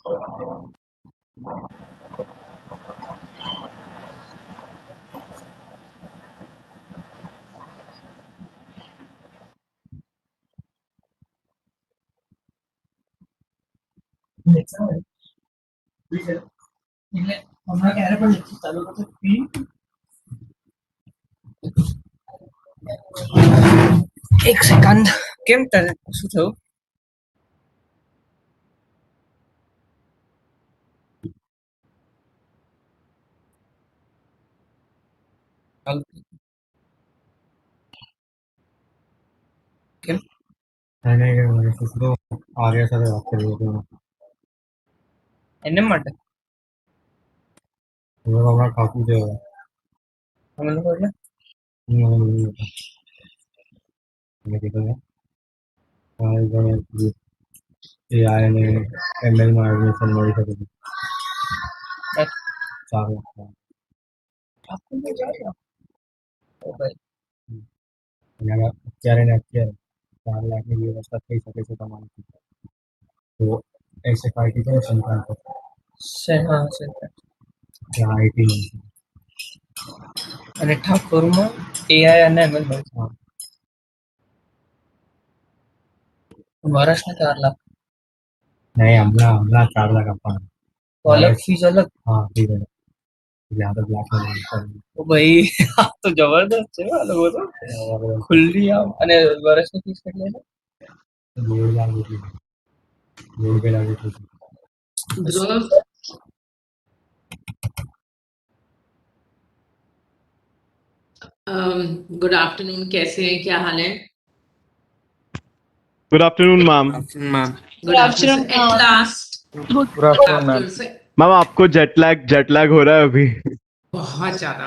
એક સેકન્ડ કેમ તારે શું થયું? કેમ आर्या સાથે વાત કરી હતી એને માટે હમણાં ખાતું છે અમે લોકો એટલે મેં કીધું AI અને ML માં એડમિશન મળી શકે છે સારું આપણને જાય ઓ ભાઈ અને અત્યારે ને અત્યારે 4 લાખની વ્યવસ્થા થઈ શકે છે તમારી તો SFIT છે સંતાન હા છે ત્યાં આઈટી અને ઠાકોરમાં AI અને ML મળે મહારાષ્ટ્રના 4 લાખ નહીં હમણાં 4 લાખ આપવાના તો અલગ ફીસ અલગ હા ઠીક છે યાદ જ લાખ ઓ ભાઈ આ તો જબરદસ્ત છે આ લોકો તો ખુલ્લી આમ અને વર્ષની ફીસ કેટલી છે 2 લાખ રૂપિયા 2 લાખ રૂપિયા ध्रुव गुड आफ्टरनून, कैसे हैं, क्या हाल है? Good afternoon, ma'am. Good afternoon at last good afternoon ma'am. Ma'am आपको जेट लैग हो रहा है अभी बहुत ज्यादा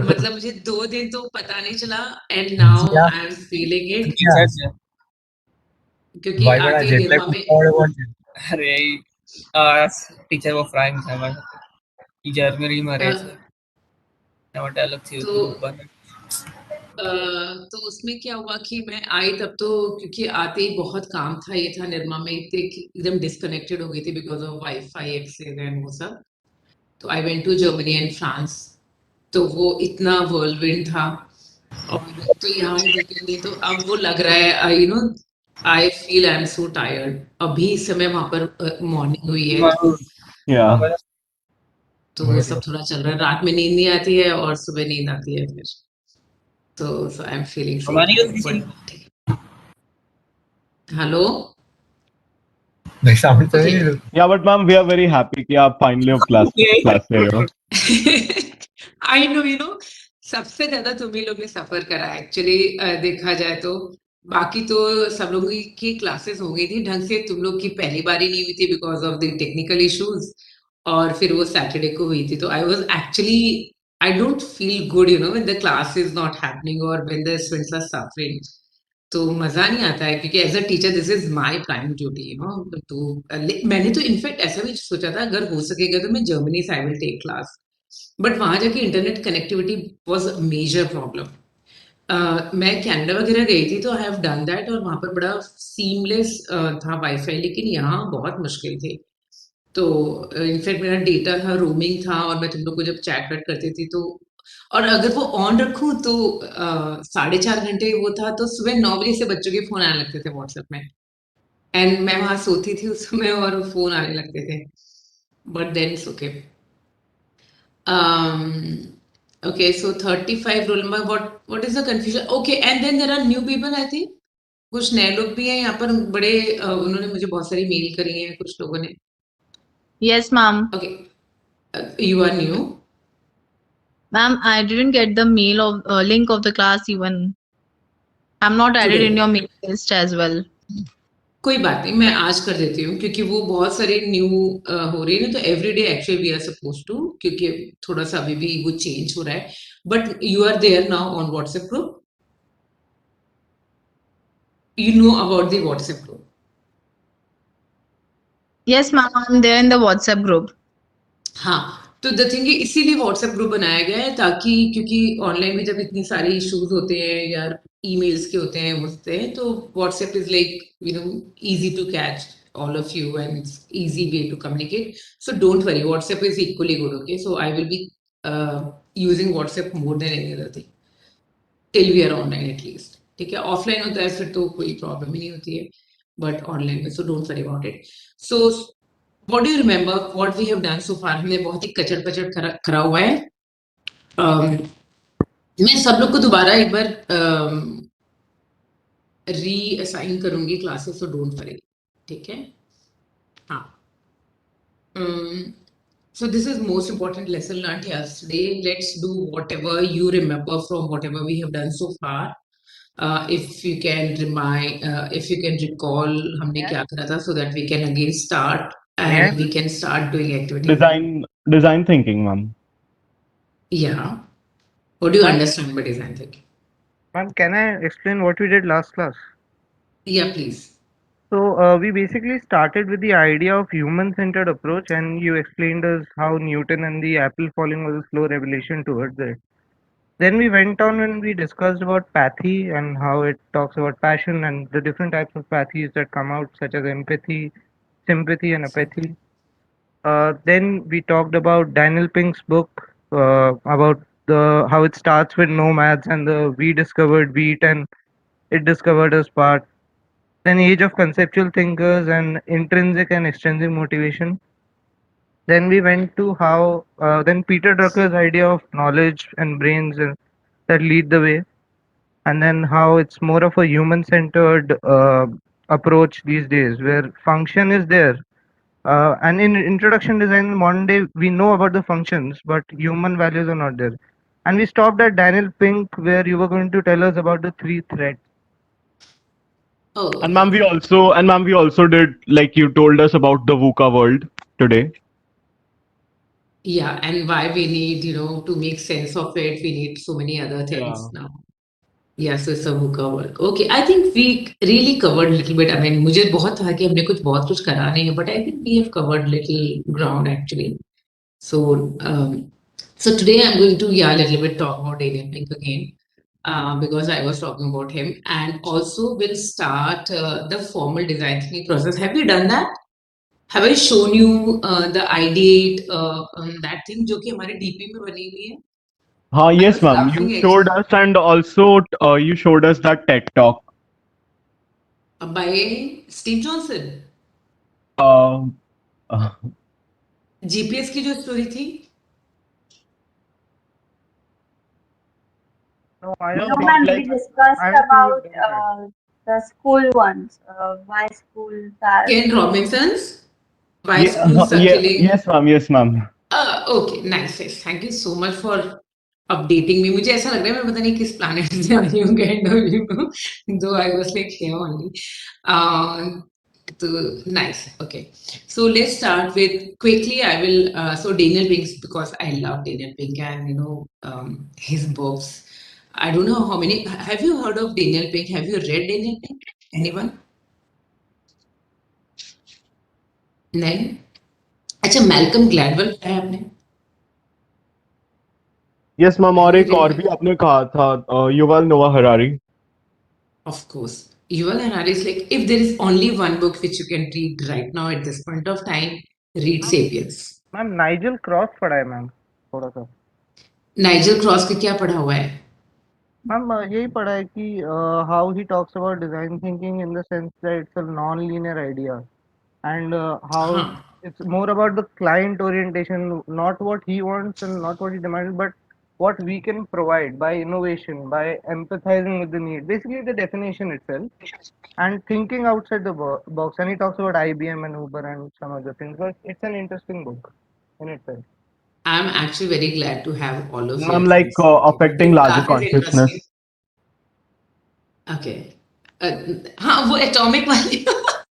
मतलब मुझे 2 दिन तो पता नहीं चला and now I am feeling it क्योंकि आके निर्मा में અરે આ ટીચર वो फ्राइम છે અમારે ઈ જર્મનીમાં રહે છે એના માટે અલગથી तो तो उसमें क्या हुआ कि मैं आई तब तो क्योंकि आते ही बहुत काम था, ये था निर्मा में एकदम डिस्कनेक्टेड हो गई थी because of wifi access and वो सब। तो I went to Germany and France, तो वो इतना वर्ल्डविंड था और तो यहाँ देखेंगे तो अब वो लग रहा है you no I feel I am so tired. अभी इस समय वहां पर मॉर्निंग हुई है yeah तो वो सब थोड़ा चल रहा है, रात में नींद नहीं आती है और सुबह नींद आती है फिर तो आई एम फीलिंग सो हमारी hello yeah but ma'am we are very happy कि आप finally of class ले रहे हो आई नो यू नो सबसे ज्यादा तुम ही लोग ने सफर करा एक्चुअली देखा जाए तो बाकी तो सब लोगों की क्लासेस हो गई थी ढंग से, तुम लोग की पहली बारी नहीं हुई थी because of the technical issues और फिर वो सैटरडे को हुई थी तो I was actually I don't feel good you know when the class is not happening और when the students are suffering तो मजा नहीं आता है क्योंकि as a teacher this is my prime duty you know तो मैंने तो इनफैक्ट ऐसा भी सोचा था अगर हो सकेगा तो मैं जर्मनी से I will take class, but वहां जाके internet connectivity was a major problem. मैं कनाडा वगैरह गई थी तो आई हैव डन दैट और वहां पर बड़ा सीमलेस था वाईफाई, लेकिन यहाँ बहुत मुश्किल थे। तो इनफैक्ट मेरा डेटा था, रोमिंग था और मैं तुम लोग को जब चैट वैट करती थी तो और अगर वो ऑन रखूं तो 4.5 घंटे वो था तो सुबह 9 बजे से बच्चों के फोन आने लगते थे व्हाट्सएप में एंड मैं वहां सोती थी उस समय और फोन आने लगते थे, but then it's okay. Okay, so 35 roll number, what is the confusion? Okay, and then there are new people I think, कुछ नए लोग भी हैं यहाँ पर बड़े उन्होंने मुझे बहुत सारी मेल करी हैं कुछ लोगों ने। Yes, ma'am. Okay, you are new. Ma'am, I didn't get the mail of link of the class even. I'm not added Today. in your mail list as well. कोई बात नहीं, मैं आज कर देती हूँ क्योंकि वो बहुत सारे न्यू हो रही है ना, तो everyday actually we are suppose to, क्योंकि थोड़ा सा अभी भी वो चेंज हो रहा है, but you are there now on WhatsApp group, you know about the WhatsApp group. Yes, ma'am, I'm there in the WhatsApp group. हाँ, तो द थिंग इसीलिए व्हाट्सएप ग्रुप बनाया गया है ताकि क्योंकि ऑनलाइन में जब इतनी सारी इश्यूज होते हैं या ईमेल्स के होते हैं उससे, तो WhatsApp is like you know easy to catch all of you, and it's easy way to communicate. So don't worry, WhatsApp is equally good. Okay, so I will be using WhatsApp more than any other thing till we are online at least. ठीक है, offline होता है फिर तो कोई problem ही नहीं होती है, but online में, so don't worry about it. So what do you remember? What we have done so far? हमने बहुत ही कचड़ पचड़ करा हुआ है. मैं सब लोग को दोबारा एक बार रीअसाइन करूंगी क्लासेस, so don't worry. ठीक है, हाँ. So this is most important lesson learned yesterday. Let's do whatever you remember from whatever we have done so far. If you can if you can recall हमने क्या करा था, so that we can again start and we can start doing activity. Design thinking, ma'am. Yeah. What do you understand by design thinking? Ma'am, can I explain what we did last class? Yeah, please. So we basically started with the idea of human-centered approach, and you explained us how Newton and the apple falling was a slow revelation towards it. Then we went on and we discussed about pathy and how it talks about passion and the different types of pathies that come out, such as empathy, sympathy, and apathy. Then we talked about Daniel Pink's book about how it starts with nomads and the we discovered wheat and it discovered us part. Then age of conceptual thinkers and intrinsic and extrinsic motivation. Then we went to how then Peter Drucker's idea of knowledge and brains that lead the way, and then how it's more of a human-centered approach these days, where function is there. And in introduction design, modern day we know about the functions, but human values are not there. And we stopped at Daniel Pink, where you were going to tell us about the 3 threads. Oh. And ma'am, we also did, like you told us about the VUCA world today. Yeah, and why we need, to make sense of it, we need so many other things now. Yeah, so it's a VUCA work. Okay, I think we really covered a little bit. I mean, मुझे बहुत था कि हमने बहुत कुछ करा नहीं है, but I think we have covered little ground actually. So, so today I'm going to a little bit talk about Daniel Pink again, because I was talking about him, and also we'll start the formal design thinking process. Have you done that? Have I shown you the ideate that thing जो कि हमारे DP में बनी हुई है? Yes, ma'am. You showed us, and also you showed us that TED talk by Steve Johnson. GPS की जो story थी? No, I don't No, think ma'am, like, we discussed about the school ones. Why schools are. Ken Robinson's? Why schools circulate? Yes, ma'am. Yes, ma'am. Okay, nice. Thank you so much for updating me. मुझे ऐसा लग रहा है मैं पता नहीं किस planet से आई हूँ kind of, though I was like here only. So nice. Okay, so let's start with quickly. I will so Daniel Pink, because I love Daniel Pink and his books. I don't know how many. Have you heard of Daniel Pink? Have you read Daniel Pink? Anyone? नहीं. अच्छा, Malcolm Gladwell पढ़ा है आपने? Yes, ma'am. और एक और भी आपने कहा था युval Noah Harari. Of course. Yuval Harari is like, if there is only one book which you can read right now at this point of time, read Sapiens. Ma'am, Nigel Cross पढ़ा है ma'am थोड़ा सा. Nigel Cross का क्या पढ़ा हुआ है? Ma'am यही पढ़ा है कि how he talks about design thinking in the sense that it's a non-linear idea, and how it's more about the client orientation, not what he wants and not what he demands, but what we can provide by innovation, by empathizing with the need. Basically, the definition itself and thinking outside the box. And he talks about IBM and Uber and some other things. But it's an interesting book in itself. I'm actually very glad to have all of you. I'm like affecting larger consciousness. Okay. हाँ, वो atomic वाली.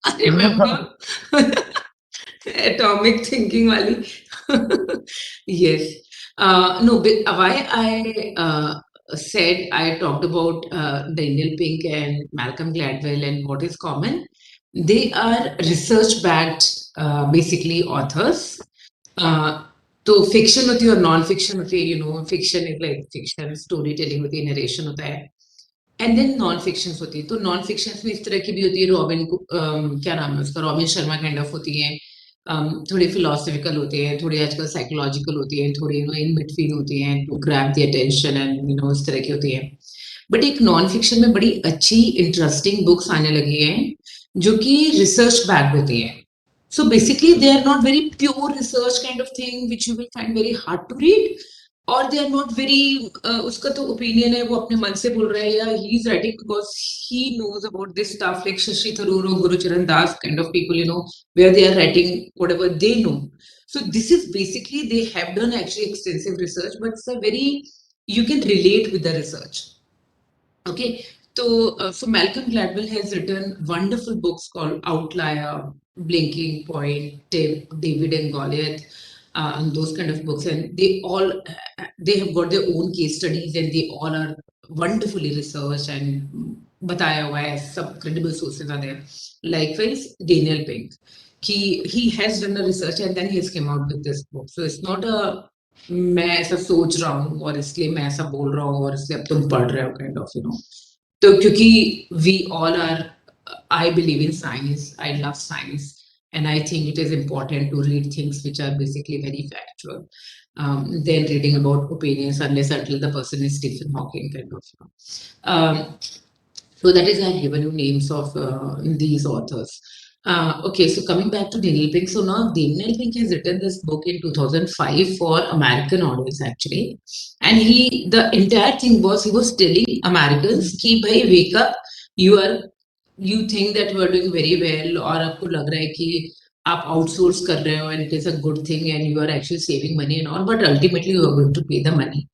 I remember. Atomic thinking वाली. Yes. No, but why I said I talked about Daniel Pink and Malcolm Gladwell and what is common. They are research-backed, basically authors. तो fiction होती है और non-fiction होती है. Fiction is like fiction, storytelling होती है, narration होता है. एंड देन नॉन फिक्शंस होती है, तो नॉन फिक्शंस में इस तरह की भी होती है, क्या नाम है उसका, रॉबिन शर्मा काइंड ऑफ होती है, थोड़ी फिलोसफिकल होती है, थोड़ी आजकल साइकोलॉजिकल होती है, थोड़ी इन बिटवीन होती है, to grab the attention and इस तरह की होती है। बट एक नॉन फिक्शन में बड़ी अच्छी इंटरेस्टिंग बुक्स आने लगी हैं जो कि रिसर्च बैक्ड होती है। So basically, they are not very pure research kind of thing, which you will find very hard to read, or they are not very. उसका तो opinion है, वो अपने मन से बोल रहा है, या he is writing because he knows about this stuff, like Shashi Tharoor or Gurucharan Das kind of people, where they are writing whatever they know. So this is basically they have done actually extensive research, but it's a very you can relate with the research. Okay, so Malcolm Gladwell has written wonderful books called Outlier, Blinking Point, David and Goliath, and those kind of books, and they have got their own case studies, and they all are wonderfully researched and बताया हुआ है, सब credible sources are there. Likewise, Daniel Pink, he has done a research and then he has come out with this book. So it's not a मैं ऐसा सोच रहा हूँ और इसलिए मैं ऐसा बोल रहा हूँ और इसलिए अब तुम पढ़ रहे हो काइंड ऑफ तो क्योंकि we all are I believe in science, I love science, and I think it is important to read things which are basically very factual than reading about opinions, unless until the person is Stephen Hawking kind of. So that is I have given you names of these authors. Okay, so coming back to Daniel Pink. So now Daniel Pink has written this book in 2005 for American audience actually. And the entire thing was, he was telling Americans कि भाई wake up, you think that you are doing very well, और आपको लग रहा है कि आप outsource कर रहे हो and it is a good thing and you are actually saving money and all, but ultimately you are going to pay the money,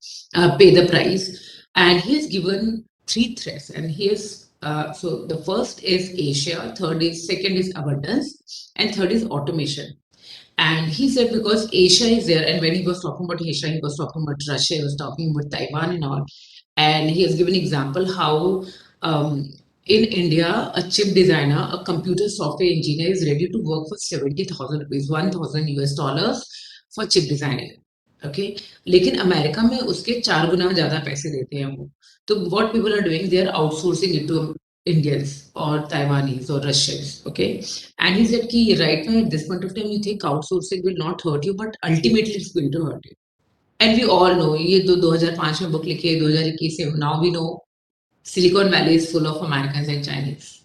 pay the price. And he has given 3 threats, and here's so the first is Asia, second is abundance, and third is automation. And he said because Asia is there, and when he was talking about Asia, he was talking about Russia, he was talking about Taiwan and all. And he has given example how in India, a chip designer, a computer software engineer is ready to work for 70,000 rupees, $1,000 for chip designing. Okay, लेकिन America में उसके 4 गुना ज्यादा पैसे देते हैं वो. So what people are doing, they are outsourcing it to Indians or Taiwanese or Russians. Okay, and he said कि right now at this point of time you think outsourcing will not hurt you, but ultimately it's going to hurt you. And we all know ये 2005 में book लिखी है, 2021 से now we know Silicon Valley is full of Americans and Chinese.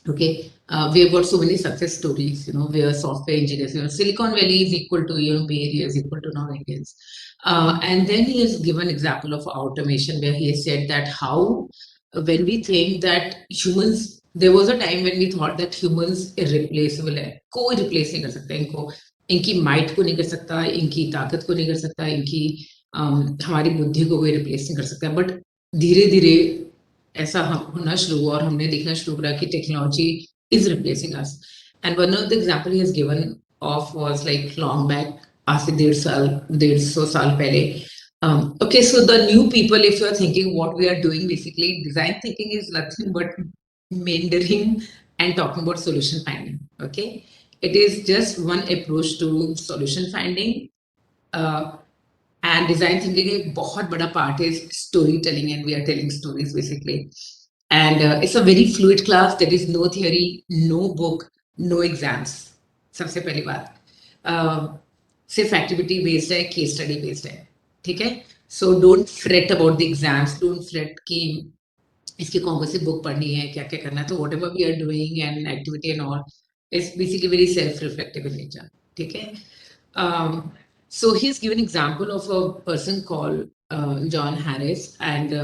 Okay, we have got so many success stories, where software engineers, Silicon Valley is equal to, Bay Area is equal to non-Indians. And then he has given example of automation where he has said that how, when we think that humans, there was a time when we thought that humans irreplaceable है, कोई replace नहीं कर सकता इनको, इनकी might को नहीं कर सकता, इनकी ताकत को नहीं कर सकता, इनकी हमारी बुद्धि को कोई replace नहीं कर सकता, but धीरे-धीरे ऐसा होना शुरू हुआ और हमने देखना शुरू करा कि technology is replacing us. And one of the example he has given of was like long back, आज से 150 साल पहले. Okay, so the new people, if you are thinking what we are doing, basically design thinking is nothing but meandering and talking about solution finding. Okay, it is just one approach to solution finding. And design thinking एक बहुत बड़ा part is storytelling, and we are telling stories basically. And it's a very fluid class. There is no theory, no book, no exams. सबसे पहली बात सिर्फ activity based है, case study based है, ठीक है. So don't freight about the exams, don't freight कि इसकी कौन सी बुक पढ़नी है, क्या क्या करना है. तो what we are doing and activity and all is basically very self reflective in nature, ठीक है. So he's given example of a person called John Harris, and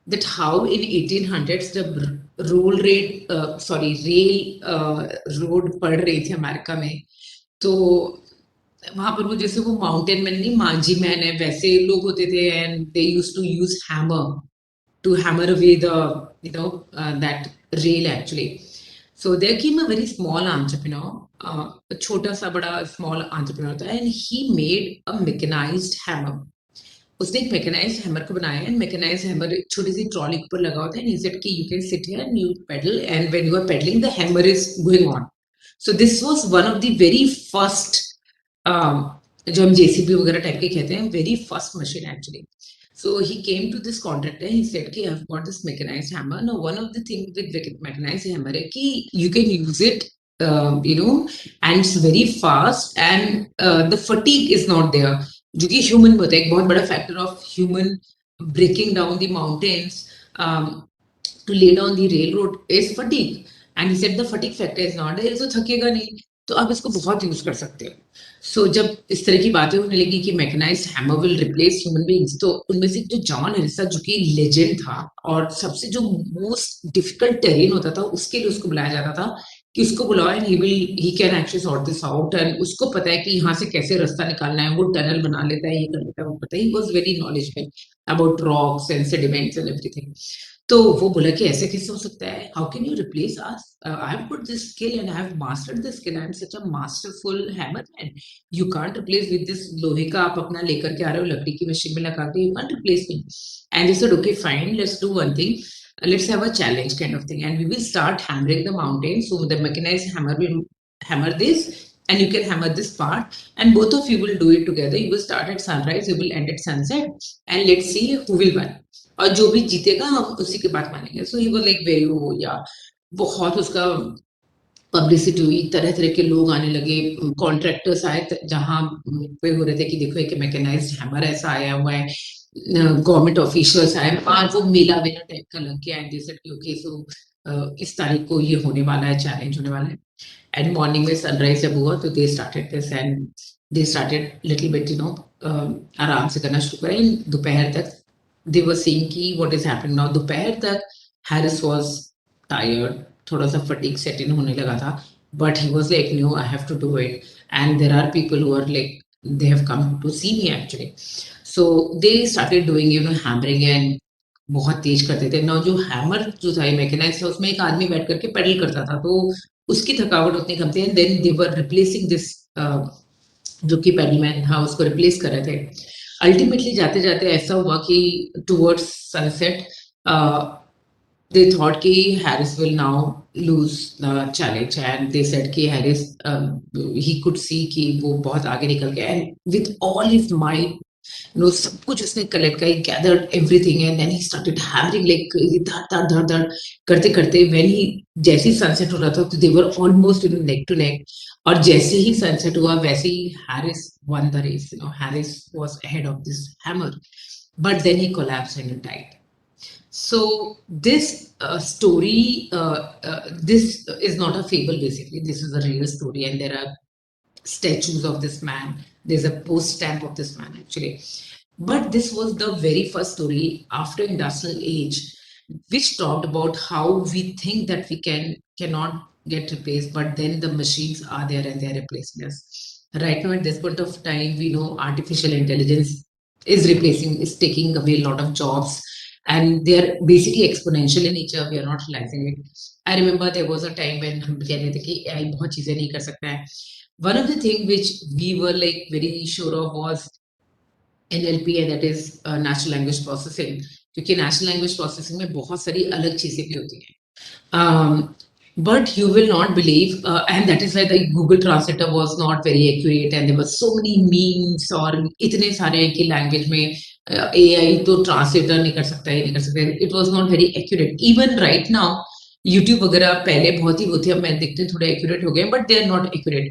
that how in 1800s the rail road पड़ रही थी America में. तो वहां पर वो जैसे वो माउंटेन मैन नहीं, मांझी मैन है, वैसे लोग होते थे, and they used to use hammer to hammer away the that rail actually. So there came a very small entrepreneur, a छोटा सा बड़ा small entrepreneur था, and he made a mechanized hammer. उसने एक mechanized hammer को बनाया, and mechanized hammer एक छोटी सी ट्रॉली के ऊपर लगा होता है, and he said कि you can sit here and you pedal, and when you are pedaling the hammer is going on. So this was one of the very first जो हम JCB वगैरह टाइप के कहते हैं, very first machine actually. So he came to this contractor. He said, "Okay, I've got this mechanized hammer. Now, one of the things with mechanized hammer is कि you can use it, and it's very fast, and the fatigue is not there. जो कि human में होता है, एक बहुत बड़ा factor of human breaking down the mountains to lay down the railroad is fatigue. And he said the fatigue factor is not there, तो थकेगा नहीं, तो आप इसको बहुत यूज कर सकते हो. सो जब इस तरह की बातें होने लगी कि mechanised hammer will replace human beings, तो उनमें से जो जॉन हैरिस था, जो कि लेजेंड था और सबसे जो मोस्ट डिफिकल्ट टेरेन होता था उसके लिए उसको बुलाया जाता था कि उसको बुलाओ and he can actually sort this out, and उसको पता है कि यहाँ से कैसे रास्ता निकालना है, वो टनल बना लेता है, ये कर लेता है, वो पता है. He was very knowledgeable about rocks and sediments and everything. तो वो बोला कि ऐसे कैसे हो सकता है, how can you replace us, I have put this skill and I have mastered this skill, I am such a masterful hammerman, you can't replace with this लोहे का आप अपना लेकर के आ रहे हो लकड़ी की मशीन में लगा के, you can't replace me. And they said okay fine, let's do one thing, let's have a challenge kind of thing, and we will start hammering the mountain. So the mechanized hammer will hammer this and you can hammer this part, and both of you will do it together. You will start at sunrise, you will end at sunset, and let's see who will win. और जो भी जीतेगा हम उसी की बात मानेंगे. सो he was like very, वो या बहुत उसका पब्लिसिटी हुई, तरह तरह के लोग आने लगे, कॉन्ट्रैक्टर्स आए जहां पे हो रहे थे कि देखो एक मैकेनाइज्ड हैमर ऐसा आया हुआ है, गवर्नमेंट ऑफिशियल्स आए, आज वो मेला वेला टाइप का लग गया, एंड दे सेड कि ओके सो इस तारीख को ये होने वाला है, चैलेंज होने वाला है. एंड मॉर्निंग में सनराइज जब हुआ तो they started this, and they started little bit आराम से करना शुरू करें. दोपहर तक they were saying कि what is happening now. दोपहर तक Harris was tired, थोड़ा सा fatigue set in होने लगा था, but he was like, no, I have to do it. And there are people who are like, they have come to see me actually. So they started doing, hammering, and बहुत तेज करते थे ना. जो hammer जो था mechanised था, उसमें एक आदमी बैठ करके पेडल करता था, तो उसकी थकावट उतनी कम थी. And then they were replacing this, जो कि पेडलमैन था उसको रिप्लेस कर रहे थे. अल्टीमेटली जाते जाते ऐसा हुआ कि टुवर्ड्स सनसेट दे थॉट कि Harris will now lose the challenge, and they said कि हैरिस ही कुड सी कि वो बहुत आगे निकल गया, and with all his might, सब कुछ उसने कलेक्ट किया, gathered everything, and then he started hammering like धड़ धड़ धड़ करते करते. व्हेन ही जैसे ही सनसेट हो रहा था तो दे were almost neck to neck, और जैसे ही सनसेट हुआ वैसे ही Harris won the race. Harris was ahead of this hammer, but then he collapsed and he died. So this story, this is not a fable. Basically, this is a real story, and there are statues of this man. There's a post stamp of this man actually. But this was the very first story after industrial age, which talked about how we think that we cannot get replaced, but then the machines are there and they're replacing us. Right now, at this point of time, we know artificial intelligence is taking away a lot of jobs, and they are basically exponential in nature. We are not realizing it. I remember there was a time when हम कह रहे थे कि AI बहुत चीजें नहीं कर सकता है. One of the things which we were like very sure of was NLP, and that is natural language processing, क्योंकि natural language processing में बहुत सारी अलग चीजें भी होती हैं. But you will not believe, and that is why the Google Translator was not very accurate, and there were so many memes और इतने सारे की language में AI तो translator नहीं कर सकता, ये नहीं कर सकता. It was not very accurate. Even right now, YouTube वगैरह पहले बहुत ही वो थे, अब मैं देखते हैं थोड़े accurate हो गए, but they are not accurate.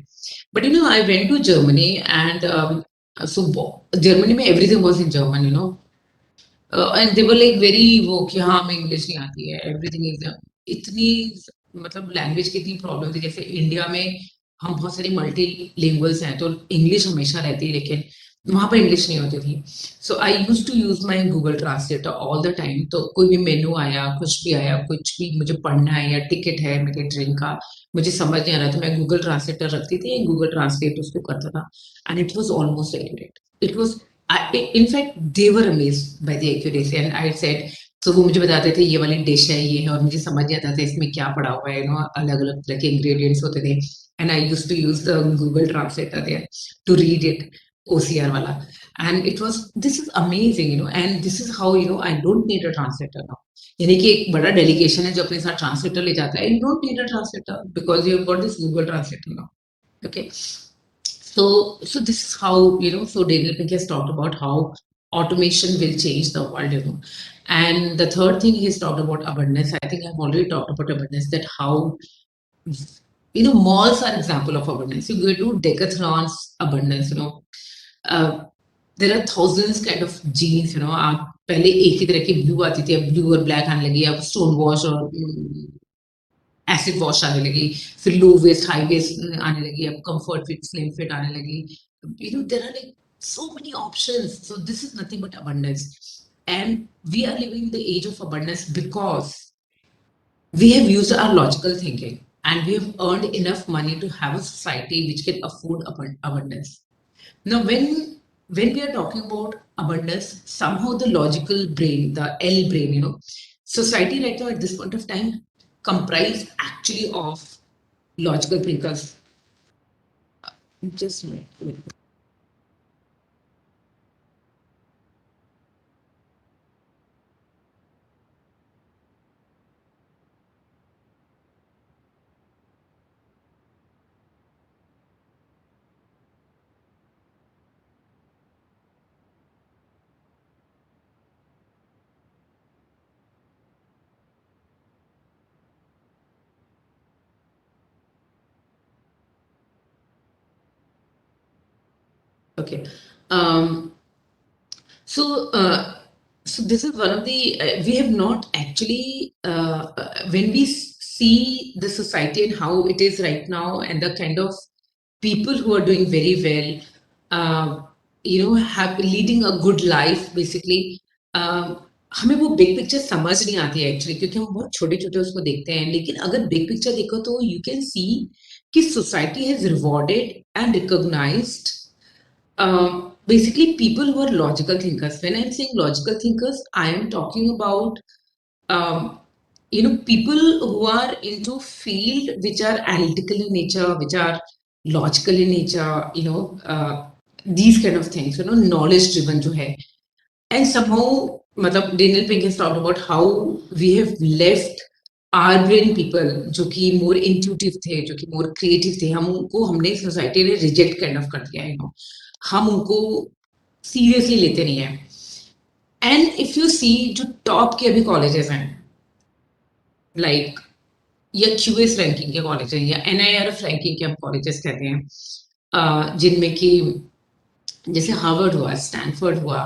But I went to Germany, and so Germany में everything was in German, and they were like very वो कि हाँ हमें English नहीं आती है, everything is इतनी मतलब लैंग्वेज की इतनी प्रॉब्लम थी. जैसे इंडिया में हम बहुत सारी मल्टी लिंगुअल्स हैं, तो इंग्लिश हमेशा रहती है, लेकिन वहां पर इंग्लिश नहीं होती थी. So I use to use my Google translator all the time. तो कोई भी मेनू आया, कुछ भी आया, कुछ भी मुझे पढ़ना है या टिकट है मेरे ट्रेन का, मुझे समझ नहीं आ रहा, तो मैं गूगल ट्रांसलेटर रखती थी, गूगल ट्रांसलेट उसको करता था, and it was almost accurate. It was in fact they were amazed by the accuracy, and I said, तो वो मुझे बताते थे ये वाली डिश है, ये है, और मुझे समझ नहीं आता था इसमें क्या पड़ा हुआ है. अलग अलग तरह के इंग्रेडिएंट्स होते थे, and I used to use the Google translator there to read it, OCR वाला, and it was, this is amazing, and this is how I don't need a translator now. यानी कि एक बड़ा डेलीगेशन है जो अपने साथ ट्रांसलेटर ले जाता है. You don't need a translator because you have got this Google translator now. Okay, so this is how, so Daniel Pink has talked about how automation will change the world, you know. And the third thing he's talked about abundance. I think I've already talked about abundance, that how, you know, malls are example of abundance. You go to Decathlon's abundance, you know. There are thousands kind of jeans, you know. आप पहले एक ही तरह की blue आती थी, अब blue और black आने लगी, अब stone wash और acid wash आने लगी, फिर low waist, high waist आने लगी, अब comfort fit, slim fit आने लगी. You know, there are like so many options. So this is nothing but abundance. And we are living in the age of abundance because we have used our logical thinking and we have earned enough money to have a society which can afford abundance. Now, when we are talking about abundance, somehow the logical brain, the L brain, you know, society right now at this point of time comprise actually of logical thinkers. Just wait. Okay. So this is one of the, we have not actually, when we see the society and how it is right now and the kind of people who are doing very well, you know, have leading a good life basically, हमें वो big picture समझ नहीं आती है actually, क्योंकि हम बहुत छोटे छोटे उसको देखते हैं. लेकिन अगर बिग पिक्चर देखो तो यू कैन सी कि society has rewarded and recognised basically people who are logical thinkers. When I'm saying logical thinkers, I am talking about you know, people who are into field which are analytical in nature, which are logical in nature, you know, these kind of things, you know, knowledge driven जो है. And somehow मतलब Daniel Pink has talked about how we have left our brain people जो कि more intuitive थे, जो कि more creative थे, हम उनको हमने सोसाइटी ने रिजेक्ट काइंड ऑफ कर दिया, you know. हम उनको सीरियसली लेते नहीं है. एंड इफ यू सी जो टॉप के अभी कॉलेजेस हैं, लाइक या क्यूएस रैंकिंग के कॉलेज हैं या एनआईआरएफ रैंकिंग के हम कॉलेजेस कहते हैं, जिनमें कि जैसे हार्वर्ड हुआ, स्टैनफोर्ड हुआ,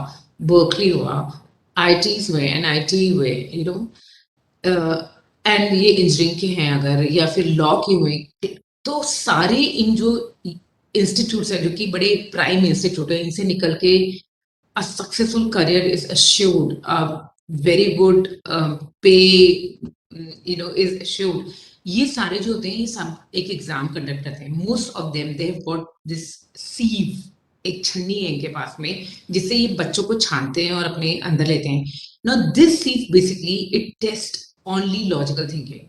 बर्कली हुआ, आईटीज हुए, एनआईटी हुए, यू नो, एंड ये इंजीनियरिंग के हैं अगर, या फिर लॉ के हुए, तो सारे इन जो इंस्टीट्यूट्स हैं जो कि बड़े प्राइम इंस्टीट्यूट है, इनसे निकल के a successful career is assured, very good pay, you know, is assured. ये सारे जो होते हैं ये सब एक एग्जाम कंडक्ट करते हैं. Most of them they have got this sieve, एक छन्नी है इनके पास में जिससे ये बच्चों को छानते हैं और अपने अंदर लेते हैं. Now this sieve basically it test only logical thinking.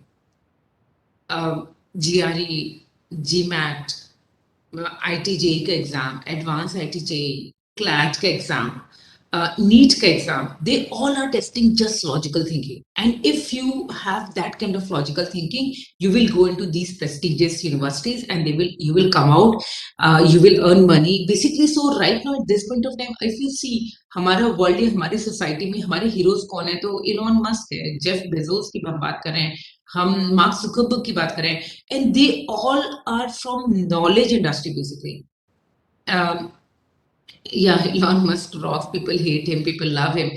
GRE, GMAT, IIT JEE का एग्जाम, एडवांस आईटीजे, CLAT का एग्जाम, NEET का exam, they all are testing just logical thinking. And if you have that kind of logical thinking, you will go into these prestigious universities and you will come out, you will earn money basically. So right now at this point of time, if you see हमारा world, हमारे society में हमारे heroes कौन है, तो Elon Musk है, Jeff Bezos की हम बात कर रहे हैं, हम मार्क जुकरबर्ग की बात कर रहे हैं, and they all are from knowledge industry basically. Yeah, Elon Musk rocks, people hate him, people love him.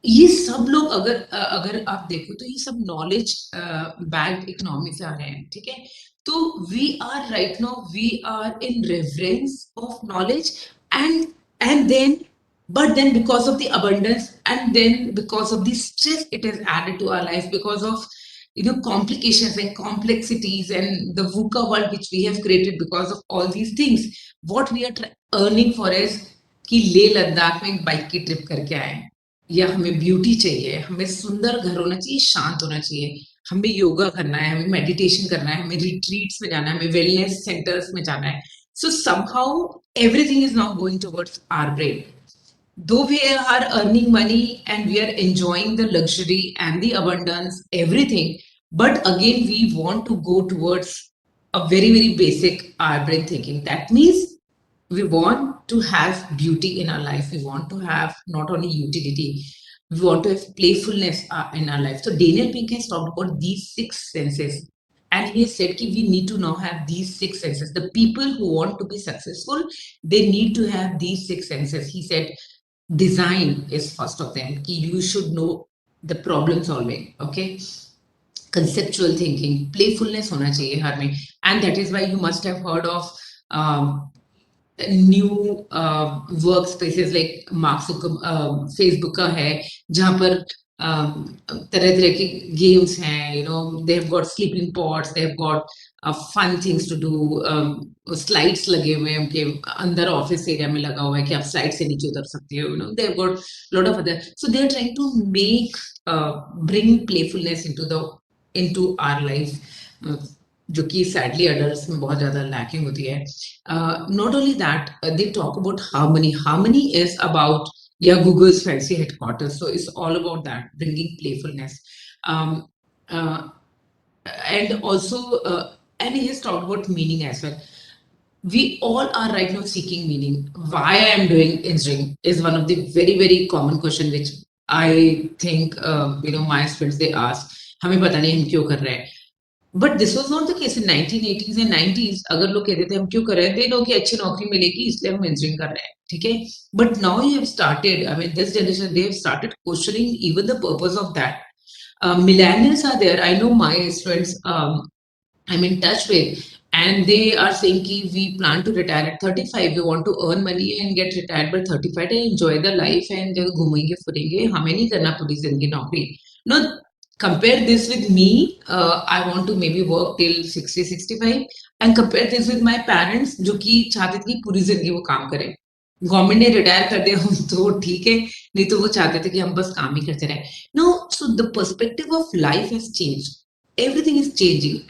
ये सब लोग अगर आप देखो तो ये सब नॉलेज बैक्ड इकोनॉमी से आ रहे हैं, ठीक है. तो we are right now, we are in reference of knowledge, and then but then because of the abundance and then because of the stress it has added to our life, because of, you know, complications and complexities and the VUCA world which we have created because of all these things, what we are earning for is कि ले लद्दाख में एक bike की trip करके आए, या हमें beauty चाहिए, हमें सुंदर घर होना चाहिए, शांत होना चाहिए, हमें योगा करना है, हमें मेडिटेशन करना है, हमें रिट्रीट्स में जाना है, हमें वेलनेस सेंटर्स में जाना है. So somehow everything is now going towards our brain. Though we are earning money and we are enjoying the luxury and the abundance, everything, but again we want to go towards a very, very basic our brain thinking. That means we want to have beauty in our life. We want to have not only utility, we want to have playfulness in our life. So Daniel Pink has talked about these 6 senses. And he has said that we need to now have these 6 senses. The people who want to be successful, they need to have these 6 senses. He said design is first of them. You should know the problem solving, okay? Conceptual thinking, playfulness hona chahiye har mein. And that is why you must have heard of new workspaces like Facebook का है जहाँ पर तरह-तरह के games हैं, you know, they have got sleeping pods, they have got fun things to do, slides लगे हुए हैं उनके अंदर office area में लगा हुआ है कि आप slide से नीचे उतर सकते हो, you know, they have got lot of other, so they are trying to make bring playfulness into our life, जो कि sadly adults में बहुत ज़्यादा lacking होती है. Not only that, they talk about harmony. Harmony is about Google's fancy headquarters. So it's all about that, bringing playfulness. And also, and he has talked about meaning as well. We all are right now seeking meaning. Why I am doing engineering is one of the very, very common question which I think, you know, my students, they ask, हमें पता नहीं हम क्यों कर रहे हैं. But this was not the case in 1980s and 90s. अगर लोग कहते थे हम क्यों कर रहे हैं, they know कि अच्छी नौकरी मिलेगी इसलिए हम engineering कर रहे हैं, ठीक है? But now you have started, I mean, this generation, they have started questioning even the purpose of that. Millennials are there. I know my students I'm in touch with, and they are saying कि we plan to retire at 35. We want to earn money and get retired by 35 and enjoy the life and घूमेंगे फिरेंगे. हमें नहीं करना पूरी जिंदगी नौकरी. No, compare this with me. I want to maybe work till 60, 65, and compare this with my parents जो कि चाहते थे कि पूरी जिंदगी वो काम करें. गवर्नमेंट ने रिटायर कर दिया तो ठीक है, नहीं तो वो चाहते थे कि हम बस काम ही करते रहे. No, so the perspective of life has changed. Everything is changing,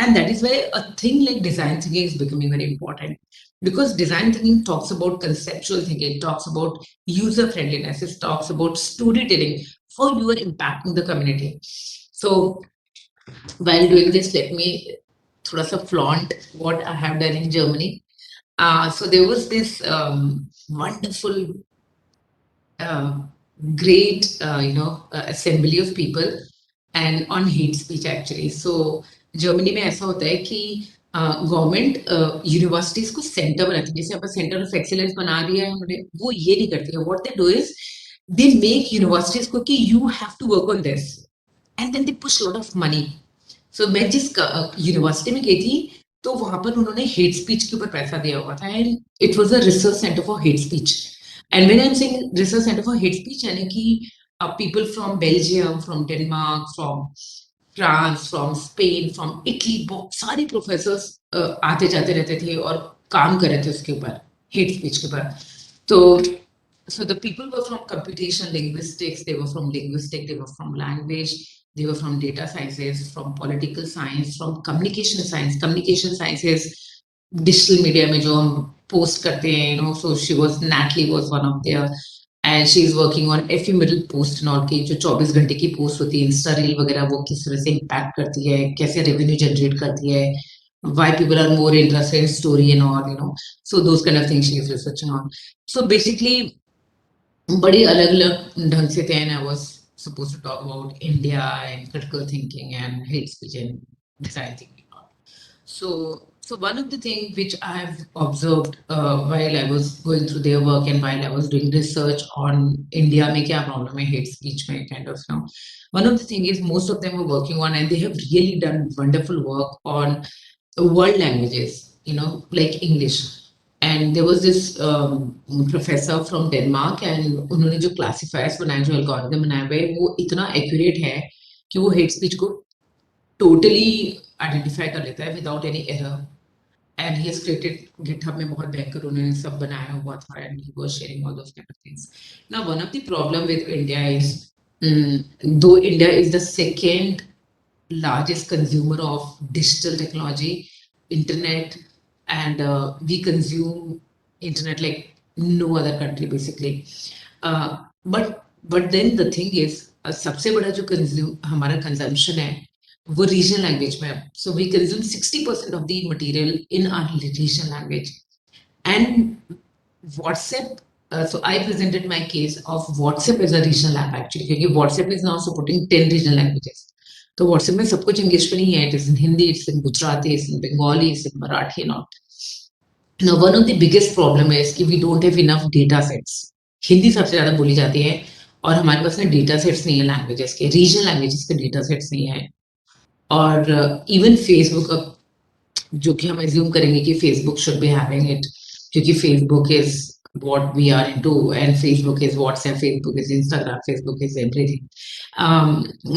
and that is why a thing like design thinking is becoming very important, because design thinking talks about conceptual thinking, it talks about user friendliness, it talks about storytelling, how you are impacting the community. So while doing this, let me thoda sa flaunt what I have done in Germany. So there was this wonderful great you know assembly of people and on hate speech actually. So Germany में ऐसा होता है कि government universities को centre बनाती है, जैसे अपन centre of excellence बना दिया है उन्होंने, वो ये नहीं करती है. What they do is they make universities को कि you have to work on this and then they push lot of money. सो मैं जिस यूनिवर्सिटी में गई थी तो वहां पर उन्होंने हेट स्पीच के ऊपर पैसा दिया हुआ था, and it was a research centre for hate speech. And when I am saying research centre for hate speech, यानी कि people from Belgium, from Denmark, from France, from Spain, from Italy, बहुत सारे प्रोफेसर्स आते जाते रहते थे और काम कर रहे थे उसके ऊपर, हेट स्पीच के ऊपर. तो so the people were from computation linguistics, they were from linguistics, they were from language, they were from data sciences, from political science, from communication science. Communication sciences digital media में जो हम post करते हैं, you know, so Natalie was one of their, and she is working on ephemeral post and all की जो 24 घंटे की post होती है, इंस्टा रील वगैरह, वो किस तरह से इम्पैक्ट करती है, कैसे रेवेन्यू जनरेट करती है, why people are more interested in story and all, you know, so those kind of things she is researching on. So basically बड़ी अलग-अलग ढंग से थे, and I was supposed to talk about India and critical thinking and hate speech and design thinking. So one of the things which I have observed while I was going through their work and while I was doing research on India में क्या problem है hate speech में, kind of, you know, one of the things is most of them were working on, and they have really done wonderful work on world languages, you know, like English. And there was this professor from Denmark, and उन्होंने जो classifiers बनाए, जो algorithm बनाए हुए, वो इतना accurate है कि वो hate speech को totally identify कर लेता है without any error. And he has created GitHub में बहुत भयंकर उन्होंने सब बनाया हुआ था, and he was sharing all those kind of things. Now one of the problem with India is though India is the second largest consumer of digital technology, internet, and we consume internet like no other country basically. But then the thing is सबसे बड़ा जो हमारा consumption है वो regional language में. So we consume 60% of the material in our regional language. And WhatsApp, so I presented my case of WhatsApp as a regional app actually, क्योंकि WhatsApp is now supporting 10 regional languages. तो WhatsApp में सब कुछ English में नहीं है. It is in Hindi, it's in Gujarati, it's in Bengali, it's in Marathi and all. Now, one of the biggest problem is कि we don't have enough data sets. Hindi सबसे ज़्यादा बोली जाती है और हमारे पास में data sets नहीं है languages के, regional languages के data sets नहीं है. और even Facebook, जो कि हम assume करेंगे कि Facebook should be having it, क्योंकि Facebook is what we are into, and Facebook is WhatsApp, Facebook is Instagram, Facebook is everything.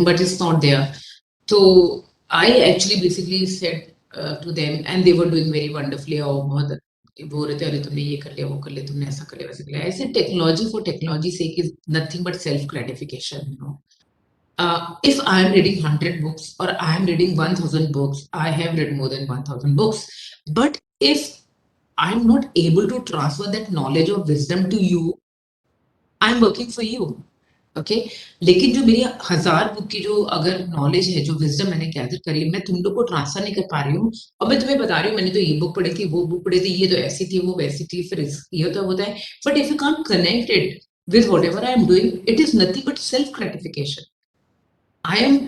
But it's not there. So I actually basically said to them, and they were doing very wonderfully. Oh, बहुत बोल रहे थे, अरे तुमने ये कर लिया, वो कर लिया, तुमने ऐसा कर लिया, वैसा कर लिया. I said technology for technology sake is nothing but self gratification, you know. If I am reading 100 books or I am reading 1000 books, I have read more than 1000 books. But if I'm not able to transfer that knowledge or wisdom to you, I'm working for you. Okay लेकिन जो मेरी 1000 book की जो अगर knowledge है, जो wisdom मैंने gather करी है, मैं तुम लोग को ट्रांसफर नहीं कर पा रही हूँ और मैं तुम्हें बता रही हूँ मैंने तो ये बुक पढ़ी थी, वो बुक पढ़ी थी, ये तो ऐसी थी, वो वैसी थी, फिर ये तो होता है. But if you can't connect it with whatever I am doing, it is nothing but self gratification. I am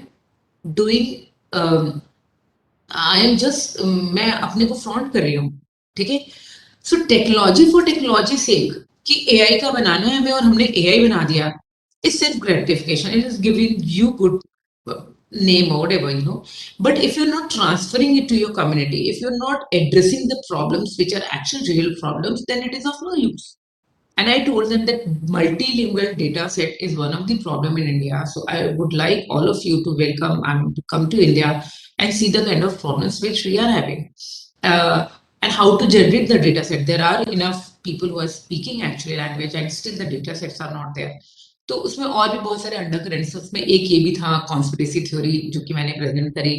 doing, I am just, मैं अपने को फ्रॉन्ट कर रही हूँ. ठीक है. सो टेक्नोलॉजी फॉर टेक्नोलॉजी सेक कि एआई का बनाना है हमें और हमने एआई बना दिया, is self gratification. It is giving you good name or whatever, you know. But if you're not transferring it to your community, if you're not addressing the problems which are actual real problems, then it is of no use. And I told them that multilingual data set is one of the problem in India. So I would like all of you to welcome and to come to India and see the kind of problems which we are having. And how to generate the data set. There are enough people who are speaking actual language and still the data sets are not there. तो उसमें और भी बहुत सारे under currents, उसमें एक ये भी था कॉन्स्पिरेसी थ्योरी जो कि मैंने प्रेजेंट करी,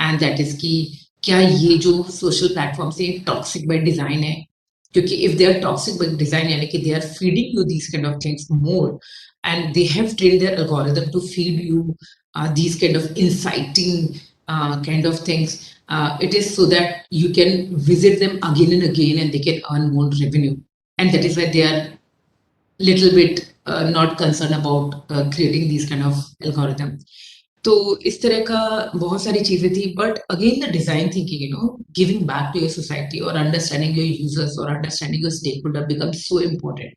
एंड दैट इज कि क्या ये जो सोशल प्लेटफॉर्म से टॉक्सिक बाय डिजाइन है, क्योंकि if they are toxic by design यानी कि they are feeding you these kind of things more and they have trained their algorithm to feed you these kind of inciting kind of things, it is so that you can visit them again and again and they can earn more revenue, and that is why they are little bit not concerned about creating these kind of algorithm. तो इस तरह का बहुत सारी चीजें थी, but again the design thinking, you know, giving back to your society और understanding your users और understanding your stakeholder becomes so important.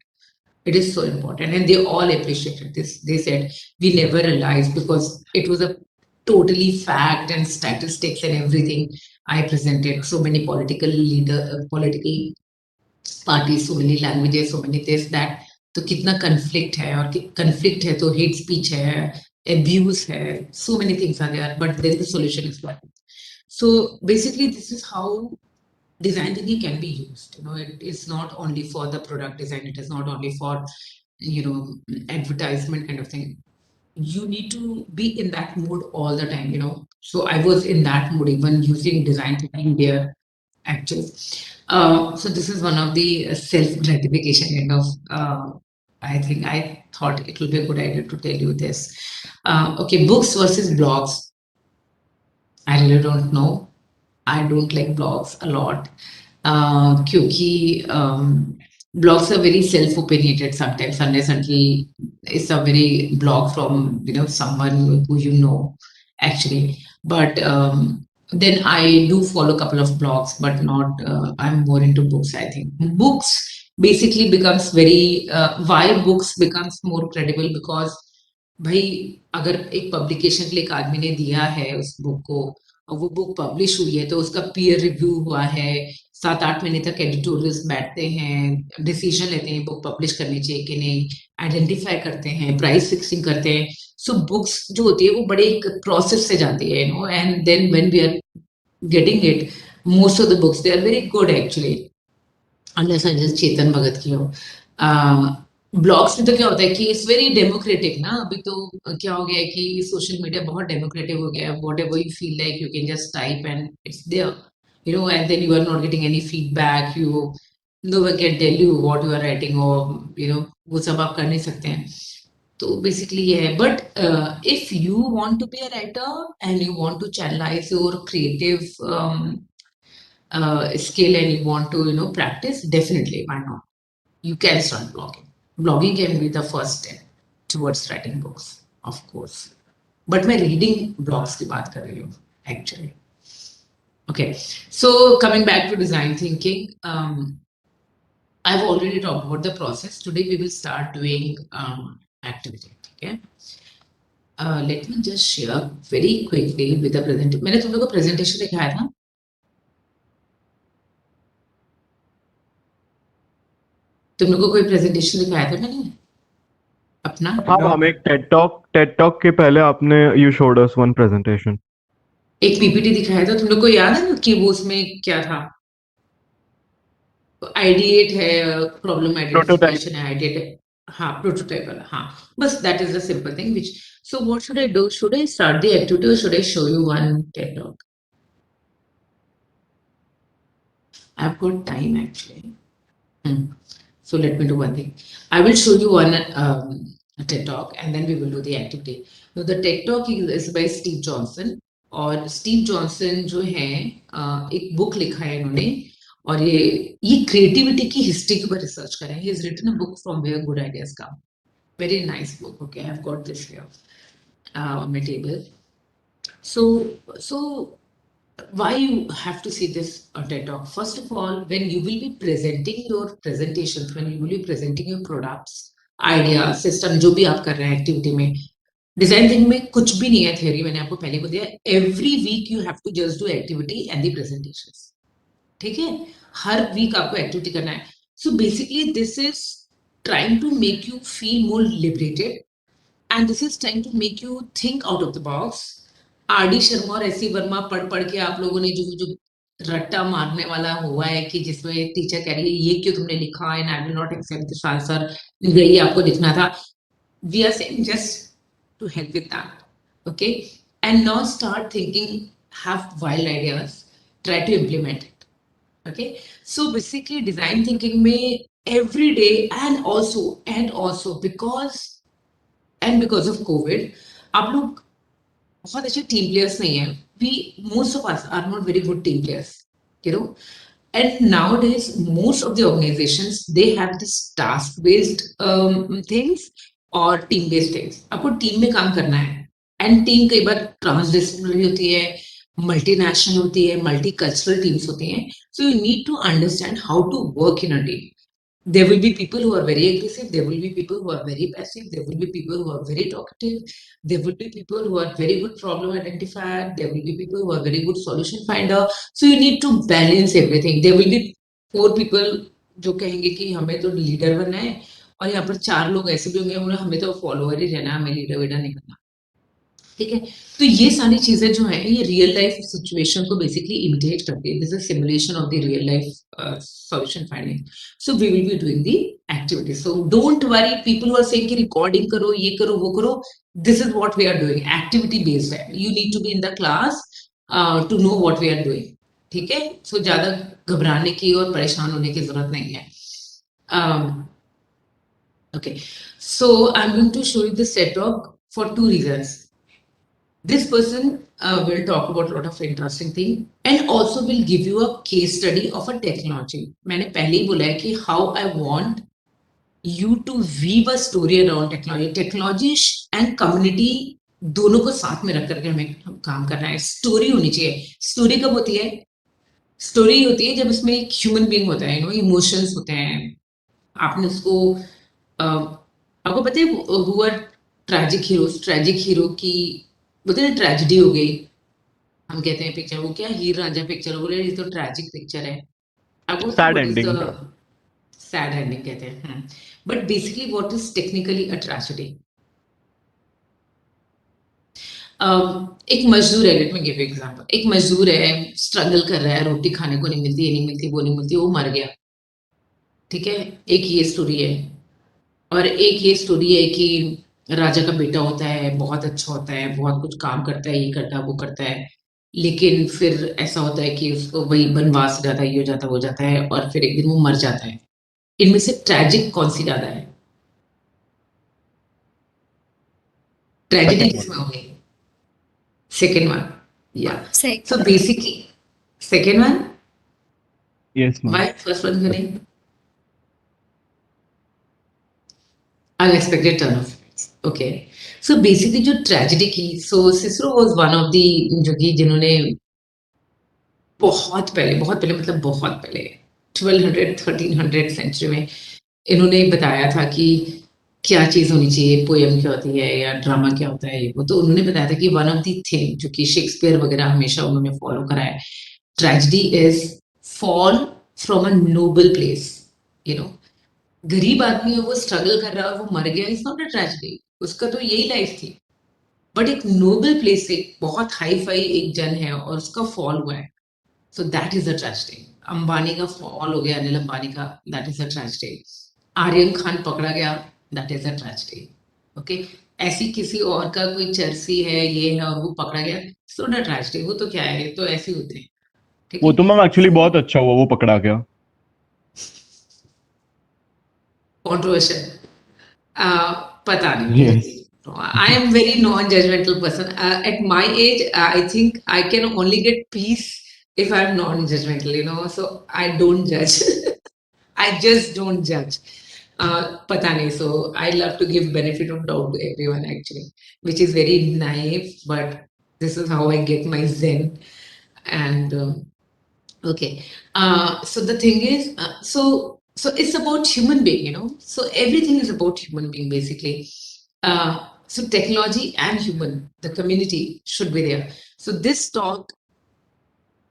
It is so important, and they all appreciated this. They said we never realized, because it was a totally fact and statistics and everything I presented. So many political political parties, so many languages, so many this that. तो कितना conflict है, और conflict है तो hate speech है, abuse है, so many things are there, but then the solution is one. So basically this is how design thinking can be used. You know, it is not only for the product design, it is not only for, you know, advertisement kind of thing. You need to be in that mood all the time, you know. So I was in that mood even using design thinking there actually. So this is one of the self gratification kind of, I think I thought it will be a good idea to tell you this. Okay, books versus blogs. I really don't know. I don't like blogs a lot. Kyunki blogs are very self-opinionated sometimes, unless until it's a very blog from, you know, someone who you know actually. But then I do follow a couple of blogs, but not. I'm more into books. I think books basically becomes very. Why books becomes more credible? Because भाई अगर एक publication के लिए एक आदमी ने दिया है उस बुक को और वो बुक पब्लिश हुई है तो उसका पीयर रिव्यू हुआ है, 7-8 महीने तक एडिटोरियल्स बैठते हैं, डिसीजन लेते हैं बुक पब्लिश करनी चाहिए कि नहीं, आइडेंटिफाई करते हैं, प्राइस फिक्सिंग करते हैं. सो बुक्स जो होती है वो बड़े एक प्रोसेस से जाती है, you know, and then when we are getting it, most of the books they are very good actually, unless unless Chetan Bhagat की हो. ब्लॉग्स में तो क्या होता है कि इट्स वेरी डेमोक्रेटिक ना. अभी तो क्या हो गया है कि सोशल मीडिया बहुत डेमोक्रेटिक हो गया है. Whatever you feel like you can just type and it's there, you know, and then you are not getting any feedback, no one can tell you what you are writing, or you know, वो सब आप कर नहीं सकते हैं. तो basically ये है. But if you want to be a writer and you want to channelize your creative skill and you want to practice, definitely, why not? You can start blogging. Blogging can be the first step towards writing books, of course. But मैं reading blogs की बात कर रही हूँ, actually. Okay, so coming back to design thinking, I've already talked about the process. Today we will start doing activity. Okay. Let me just share very quickly with the presentation. मैंने तुम लोगों को presentation दिखाया था. तुम लोगों को कोई presentation दिखाया था मैंने अपना? हाँ मैम, एक TED Talk के पहले आपने you showed us one presentation. एक PPT दिखाया था. तुम लोग को याद है कि वो उसमें क्या था? Ideate है, problem identification है, ideate है. हाँ, prototype वाला. हाँ, बस that is the simple thing. So what should I do? Should I start the activity or should I show you one TED Talk? I've got time actually. So let me do one thing. I will show you one TED Talk and then we will do the activity. Now the TED Talk is by Steve Johnson. और Steve Johnson जो है एक book लिखा है इन्होंने और ये creativity की हिस्ट्री के ऊपर रिसर्च कर रहे हैं. He has written a book from where good ideas come. Very nice book. Okay, I have got this here on my table. So why you have to see this TED Talk? First of all, when you will be presenting your presentations, when you will be presenting your products, ideas, system, जो भी आप कर रहे हैं activity में, design thinking में कुछ भी नहीं है थ्योरी. मैंने आपको पहले बोल दिया, every week you have to just do activity and the presentations. ठीक है, हर वीक आपको एक्टिविटी करना है. So basically this is trying to make you feel more liberated and this is trying to make you think out of the box. R D. Sharma और S C. Verma पढ़ के आप लोगों ने जो रट्टा मारने वाला हुआ है कि जिसमें टीचर कह रही है ये क्यों तुमने लिखा and I will not accept this answer, यही आपको लिखना था. We are saying just to help with that. Okay, and now start thinking, have wild ideas, try to implement it. Okay, so basically design thinking may every day and also because of COVID आप लोग बहुत अच्छे team players नहीं हैं. Most of us are not very good team players, you know. And nowadays most of the organizations they have this task based things और team based things. आपको team में काम करना है एंड टीम कई बार transdisciplinary होती है, मल्टीनेशनल होती है, मल्टीकल्चरल टीम्स होती हैं. So you need to understand how to work in a team. There will be people who are very aggressive, there will be people who are very passive, there will be people who are very talkative, there will be people who are very good problem identifier, there will be people who are very good solution finder. So you need to balance everything. There will be 4 people जो कहेंगे कि हमें तो leader बनना है और यहाँ पर 4 लोग ऐसे भी होंगे हमें तो फॉलोअर ही रहना है, हमें लीडर वीडर नहीं बनना. ठीक है, तो ये सारी चीजें जो है ये रियल लाइफ सिचुएशन को बेसिकली इमिटेट करती है. This is simulation of the real life solution finding. So we will be doing the activity. So don't worry people who are saying कि रिकॉर्डिंग करो, ये करो, वो करो. This is what we are doing. Activity based है. You need to be in the class to know what we are doing. ठीक है, सो ज्यादा घबराने की और परेशान होने की जरूरत नहीं है. Okay, so I'm going to show you this TED Talk for 2 reasons. This person will talk about a lot of interesting things and also will give you a case study of a technology. मैंने पहले ही बोला है कि how I want you to weave a story around technology. Technology and community दोनों को साथ में रख करके हमें काम करना है. स्टोरी होनी चाहिए. स्टोरी कब होती है? स्टोरी होती है जब इसमें एक ह्यूमन बीइंग होता है, इमोशंस होते हैं. आपने उसको आपको पता है हुआ ट्रैजिक हीरो की बोलते हैं ट्रेजेडी हो गई, हम कहते हैं पिक्चर, वो क्या हीर रांझा पिक्चर, बोले ये तो ट्रैजिक पिक्चर है. आपको सैड एंडिंग कहते हैं. But basically what is technically a tragedy? एक मजदूर है, let me give you example. एक मजदूर है, स्ट्रगल कर रहा है, रोटी खाने को नहीं मिलती, ये नहीं मिलती, वो नहीं मिलती, वो मर गया. ठीक है, एक ये स्टोरी है. और एक ये स्टोरी है कि राजा का बेटा होता है, बहुत अच्छा होता है, बहुत कुछ काम करता है, ये करता है, वो करता है, लेकिन फिर ऐसा होता है कि उसको वही बनवास हो जाता है, ये हो जाता, वो जाता है और फिर एक दिन वो मर जाता है. इनमें से ट्रेजिक कौन सी ज्यादा है? ट्रेजेडी किसमें हो गई? Second one. या so basically second one Yes, ma'am. Why first one winning? Unexpected turn of events. Okay. So basically जो tragedy की, so Cicero was one of the जो कि जिन्होंने बहुत पहले मतलब बहुत पहले 1200 1300 सेंचुरी में इन्होंने बताया था कि क्या चीज होनी चाहिए, पोएम क्या होती है या ड्रामा क्या होता है, वो तो उन्होंने बताया था कि वन ऑफ द थिंग जो कि शेक्सपियर वगैरह हमेशा उन्होंने फॉलो करा है, tragedy is fall from a Nobel place. You know, गरीब आदमी है, वो स्ट्रगल कर रहा है और वो मर गया, इट्स नॉट अ ट्रेजेडी, उसका तो यही लाइफ थी। बट एक नोबल प्लेस से बहुत हाई फाई एक जन है और उसका फॉल हुआ है, so that is a tragedy. Ambani का फॉल हो गया, अनिल अंबानी का, that is a tragedy. Aryan Khan पकड़ा गया, that is a tragedy. Okay, ऐसी किसी और का कोई चर्सी है, ये है और वो पकड़ा गया, सो नॉट ट्रेजेडी, वो तो क्या है, तो ऐसे होते हैं। ठीक वो है, तो मैम एक्चुअली बहुत अच्छा हुआ वो पकड़ा गया। कंट्रोवर्शियल, पता नहीं। Yes. I am very non-judgmental person. At my age, I think I can only get peace if I'm non-judgmental, you know. So I don't judge. I just don't judge. पता नहीं. So I love to give benefit of doubt to everyone actually, which is very naive, but this is how I get my zen. And okay, so the thing is, so it's about human being, you know. So everything is about human being basically. So technology and human, the community should be there. So this talk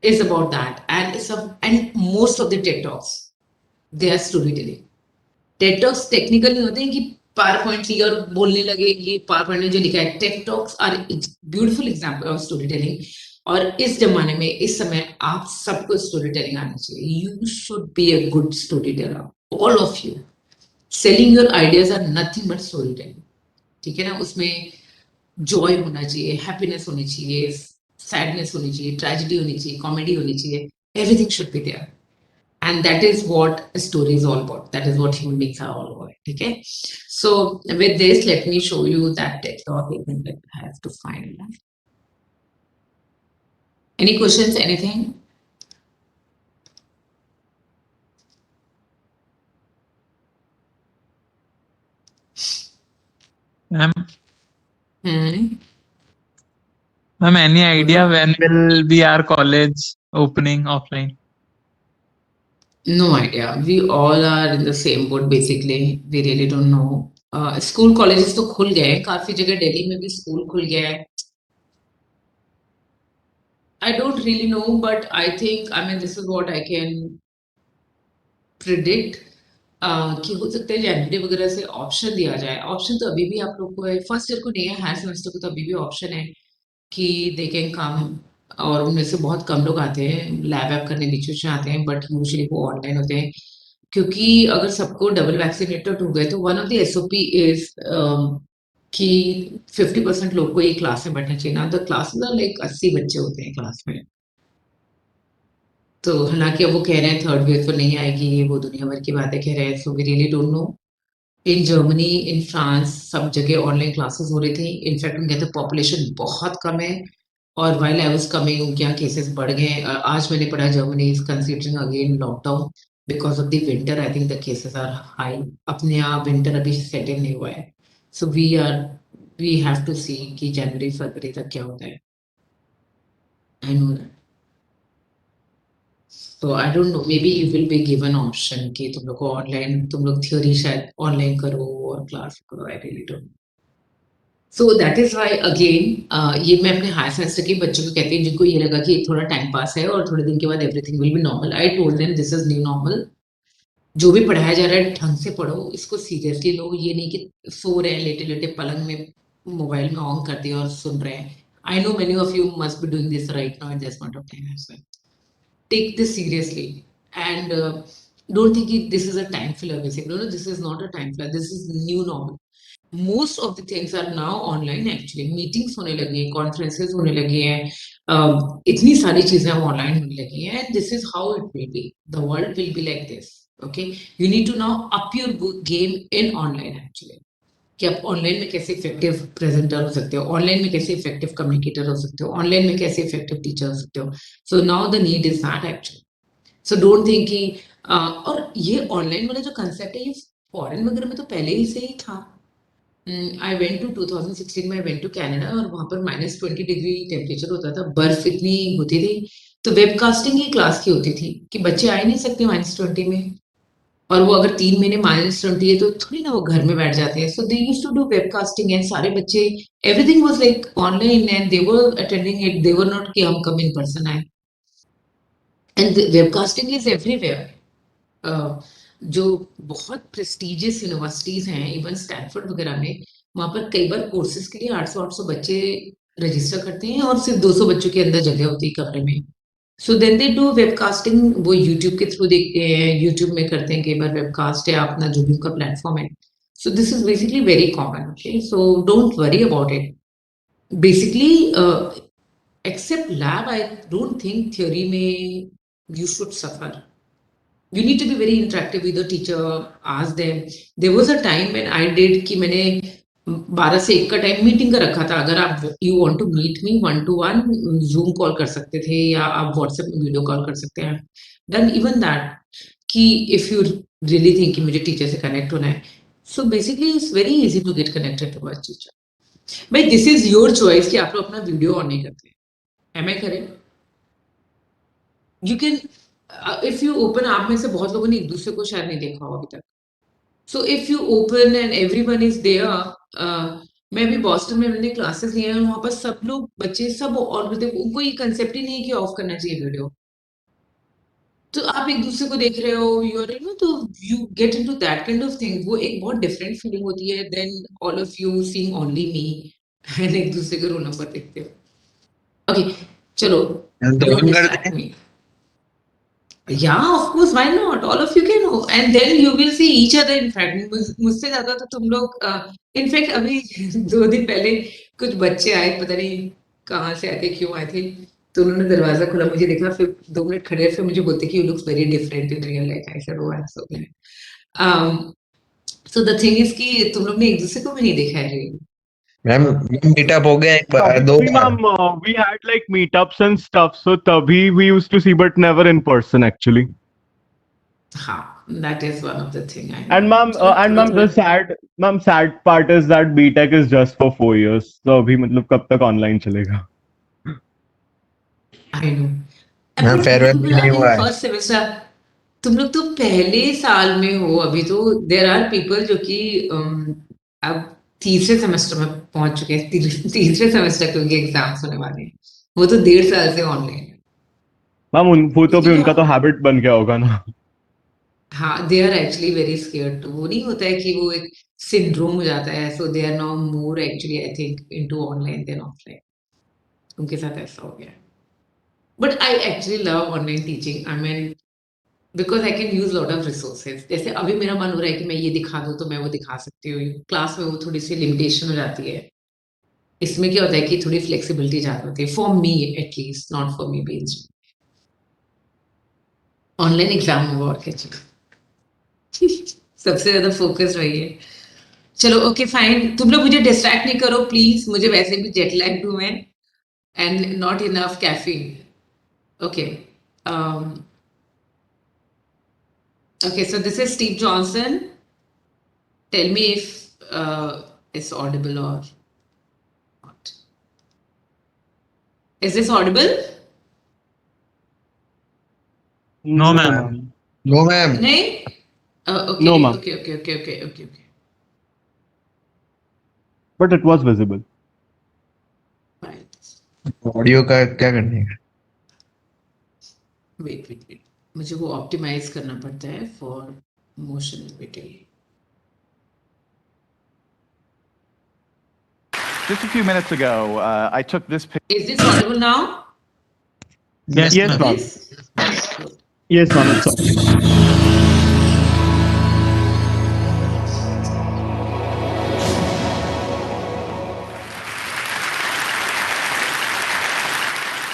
is about that, and and most of the TED talks, they are storytelling. TED talks technical नहीं होते हैं कि power point लिया और बोलने लगे, ये power point में जो लिखा है। TED talks are beautiful example of story telling. और इस जमाने में, इस समय आप सबको स्टोरी टेलिंग आना चाहिए। You should be a good storyteller, all of you. Selling your ideas are nothing but storytelling. ठीक है ना, उसमें जॉय होना चाहिए, हैप्पीनेस होनी चाहिए, सैडनेस होनी चाहिए, ट्रेजेडी होनी चाहिए, कॉमेडी होनी चाहिए, everything should be there. And that is what a story is all about. That is what human beings are all about. Okay. So with this, let me show you that TED talk even that I have to find. Any questions? Anything? Ma'am, Hmm. ma'am, any idea when will be our college opening offline? No idea. We all are in the same boat basically. We really don't know. School colleges तो खुल गए हैं, काफी जगह दिल्ली में भी school खुल गया है। I don't really know, but I think, I mean, this is what I can predict. कि हो सकता है जनवरी वगैरह से ऑप्शन दिया जाए। ऑप्शन तो अभी भी आप लोग को है, फर्स्ट ईयर को नहीं है, हायर सेमेस्टर को तो अभी भी ऑप्शन है कि दे कैन कम। और उनमें से बहुत कम लोग आते हैं, लैब ऐप करने बीच बीच में आते हैं, बट यूजुअली वो ऑनलाइन होते हैं। क्योंकि अगर सबको डबल वैक्सीनेटेड हो गए तो one of the SOP is कि 50% लोग को एक क्लास में बैठना चाहिए ना। द क्लासेस आर लाइक 80 बच्चे होते हैं क्लास में। तो हालांकि अब वो कह रहे हैं थर्ड वेव तो नहीं आएगी, ये वो दुनिया भर की बातें कह रहे हैं। So we really don't know. In Germany, in France, सब जगह ऑनलाइन क्लासेस हो रही थी। इनफैक्ट उनके तो पॉपुलेशन बहुत कम है, और वाइल आई वाज कमिंग उनके यहाँ केसेस बढ़ गए हैं। आज मैंने पढ़ा Germany is considering again lockdown because of the winter. I think the cases are high. अपने यहाँ विंटर अभी सेटल नहीं हुआ है। So we have to see कि जनवरी फरवरी तक क्या होता है। I know that. तो I don't know, maybe you will be given option कि तुम लोग को ऑनलाइन, तुम लोग थ्योरी शायद ऑनलाइन करो और क्लास करो। I really don't. So that is why again, ये मैं अपने हायर सेमेस्टर के बच्चों को कहती हूँ जिनको ये लगा कि थोड़ा टाइम पास है और थोड़े दिन के बाद everything will be normal. I told them this is new normal. जो भी पढ़ाया जा रहा है ढंग से पढ़ो, इसको सीरियसली लो। ये नहीं कि सो रहे हैं लेटे लेटे पलंग में, मोबाइल में ऑन कर दिया और सुन रहे हैं। I know many of you must be doing this right now at this point of time as well. Take this seriously, and don't think this is a time filler basically. No, this is not a time filler, this is new normal. Most of the things are now online actually. Meetings होने लगी हैं, conferences होने लगी हैं, इतनी सारी चीजें online होने लगी हैं। This is how it will be. The world will be like this. Okay, you need to now up your game in online actually. कि आप ऑनलाइन में कैसे इफेक्टिव प्रेजेंटर हो सकते हो, ऑनलाइन में कैसे इफेक्टिव कम्युनिकेटर हो सकते हो, ऑनलाइन में कैसे इफेक्टिव टीचर हो सकते हो। So now the need is that actually. So don't think कि और ये ऑनलाइन वाला जो कंसेप्ट है ये फॉरेन वगैरह में तो पहले ही से ही था। आई वेंट टू 2016 में आई वेंट टू कनाडा और वहाँ पर -20 डिग्री टेम्परेचर होता था, बर्फ इतनी होती थी, तो वेबकास्टिंग ही क्लास की होती थी कि बच्चे आ ही नहीं सकते -20 में, और वो अगर 3 महीने -20 है तो थोड़ी ना वो घर में बैठ जाते हैं। So they used to do webcasting and सारे बच्चे everything was like online and they were attending it, they were not कि हम कम इन पर्सन आए। And webcasting is everywhere. जो बहुत प्रेस्टिजियस यूनिवर्सिटीज हैं, इवन स्टैनफोर्ड वगैरह में, वहाँ पर कई बार कोर्सेज के लिए 800-800 बच्चे रजिस्टर करते हैं और सिर्फ 200 बच्चों के अंदर जगह होती है कमरे में। So then they do webcasting, वो यूट्यूब के थ्रू देखते हैं, यूट्यूब में करते हैं कई बार वेबकास्ट या अपना जो भी उनका प्लेटफॉर्म है। So this is basically very common, okay, so don't worry about it. Basically except lab, I don't think theory में you should suffer. You need to be very interactive with the teacher, ask them. There was a time when I did कि मैंने 12 से 1 का time meeting का रखा था, अगर आप you want to meet me 1 to 1 Zoom call कर सकते थे या आप व्हाट्सएप में वीडियो कॉल कर सकते हैं। डन इवन दैट कि इफ यू रियली थिंक कि मुझे टीचर से कनेक्ट होना है, so basically it's very easy to get connected to a teacher. भाई दिस इज योर चॉइस कि आप लोग अपना वीडियो ऑन नहीं करते, am I correct? You can if you open, आप में से बहुत लोगों ने एक दूसरे को शायद नहीं देखा हो अभी तक। So if you open and everyone is there, मैं भी बॉस्टन में मैंने क्लासेस लिए हैं, वहां पर सब लोग बच्चे सब और उनको ये कंसेप्ट ही नहीं है कि ऑफ करना चाहिए वीडियो। तो आप एक दूसरे को देख रहे हो, यू आर तो you get into that kind of thing. वो एक बहुत डिफरेंट फीलिंग होती है then all of you seeing only me and एक दूसरे के रोल नंबर देखते हो। ओके चलो, don't distract me. Yeah, of course, why not? All of you can know, and then you will see each other. In fact, मुझसे ज्यादा तो तुम लोग, इनफैक्ट अभी 2 दिन पहले कुछ बच्चे आए, पता नहीं कहाँ से आए थे, क्यों आए थे, तो उन्होंने दरवाजा खोला, मुझे देखा, फिर 2 मिनट खड़े रहे, फिर मुझे बोलते कि you looks very different in real life. I said oh I am so glad. So the thing is कि तुम लोग ने एक दूसरे को भी नहीं देखा है really। मैम मीटअप हो गया एक बार, 2 बार। Ma'am, we had like meetups and stuff, so tabhi we used to see, but never in person actually. हाँ, that is one of the thing I know. And ma'am, the sad part is that BTech is just for 4 years, so abhi matlab kab tak online chalega? I know. Ma'am farewell भी नहीं हुआ है। First semester तुम लोग तो पहले साल में हो अभी, तो देयर आर पीपल जो कि अब तीसरे सेमेस्टर में पहुंच चुके हैं, तीसरे सेमेस्टर के उनके एग्जाम्स होने वाले हैं, वो तो 1.5 साल से ऑनलाइन है। Ma'am, वो तो भी उनका तो हैबिट बन गया होगा ना। हाँ, they are actually very scared. वो नहीं होता है कि वो एक सिंड्रोम हो जाता है, so they are now more actually I think into online then offline. उनके साथ ऐसा हो गया। But I actually love online teaching, I mean because I can use lot of resources. जैसे अभी मेरा मन हो रहा है कि मैं ये दिखा दूं तो मैं वो दिखा सकती हूँ, क्लास में वो थोड़ी सी लिमिटेशन हो जाती है। इसमें क्या होता है कि थोड़ी फ्लेक्सिबिलिटी ज्यादा होती है, for me at least, not for me being online exam में और क्या चीज सबसे ज्यादा फोकस वही है। चलो ओके फाइन, तुम लोग मुझे डिस्ट्रैक्ट नहीं करो प्लीज, मुझे वैसे भी जेट लैग हूं मैं and not enough caffeine. Okay okay, so this is Steve Johnson. Tell me if it's audible or not. Is this audible? No, ma'am. No ma'am. नहीं? Okay, No, ma'am. okay. But it was visible. Right. Audio का क्या करने का? Wait. मुझे वो optimise करना पड़ता है for motion video. Just a few minutes ago, I took this picture. Is this audible now? Yes, Yes, ma'am. ma'am. Yes, ma'am. It's okay.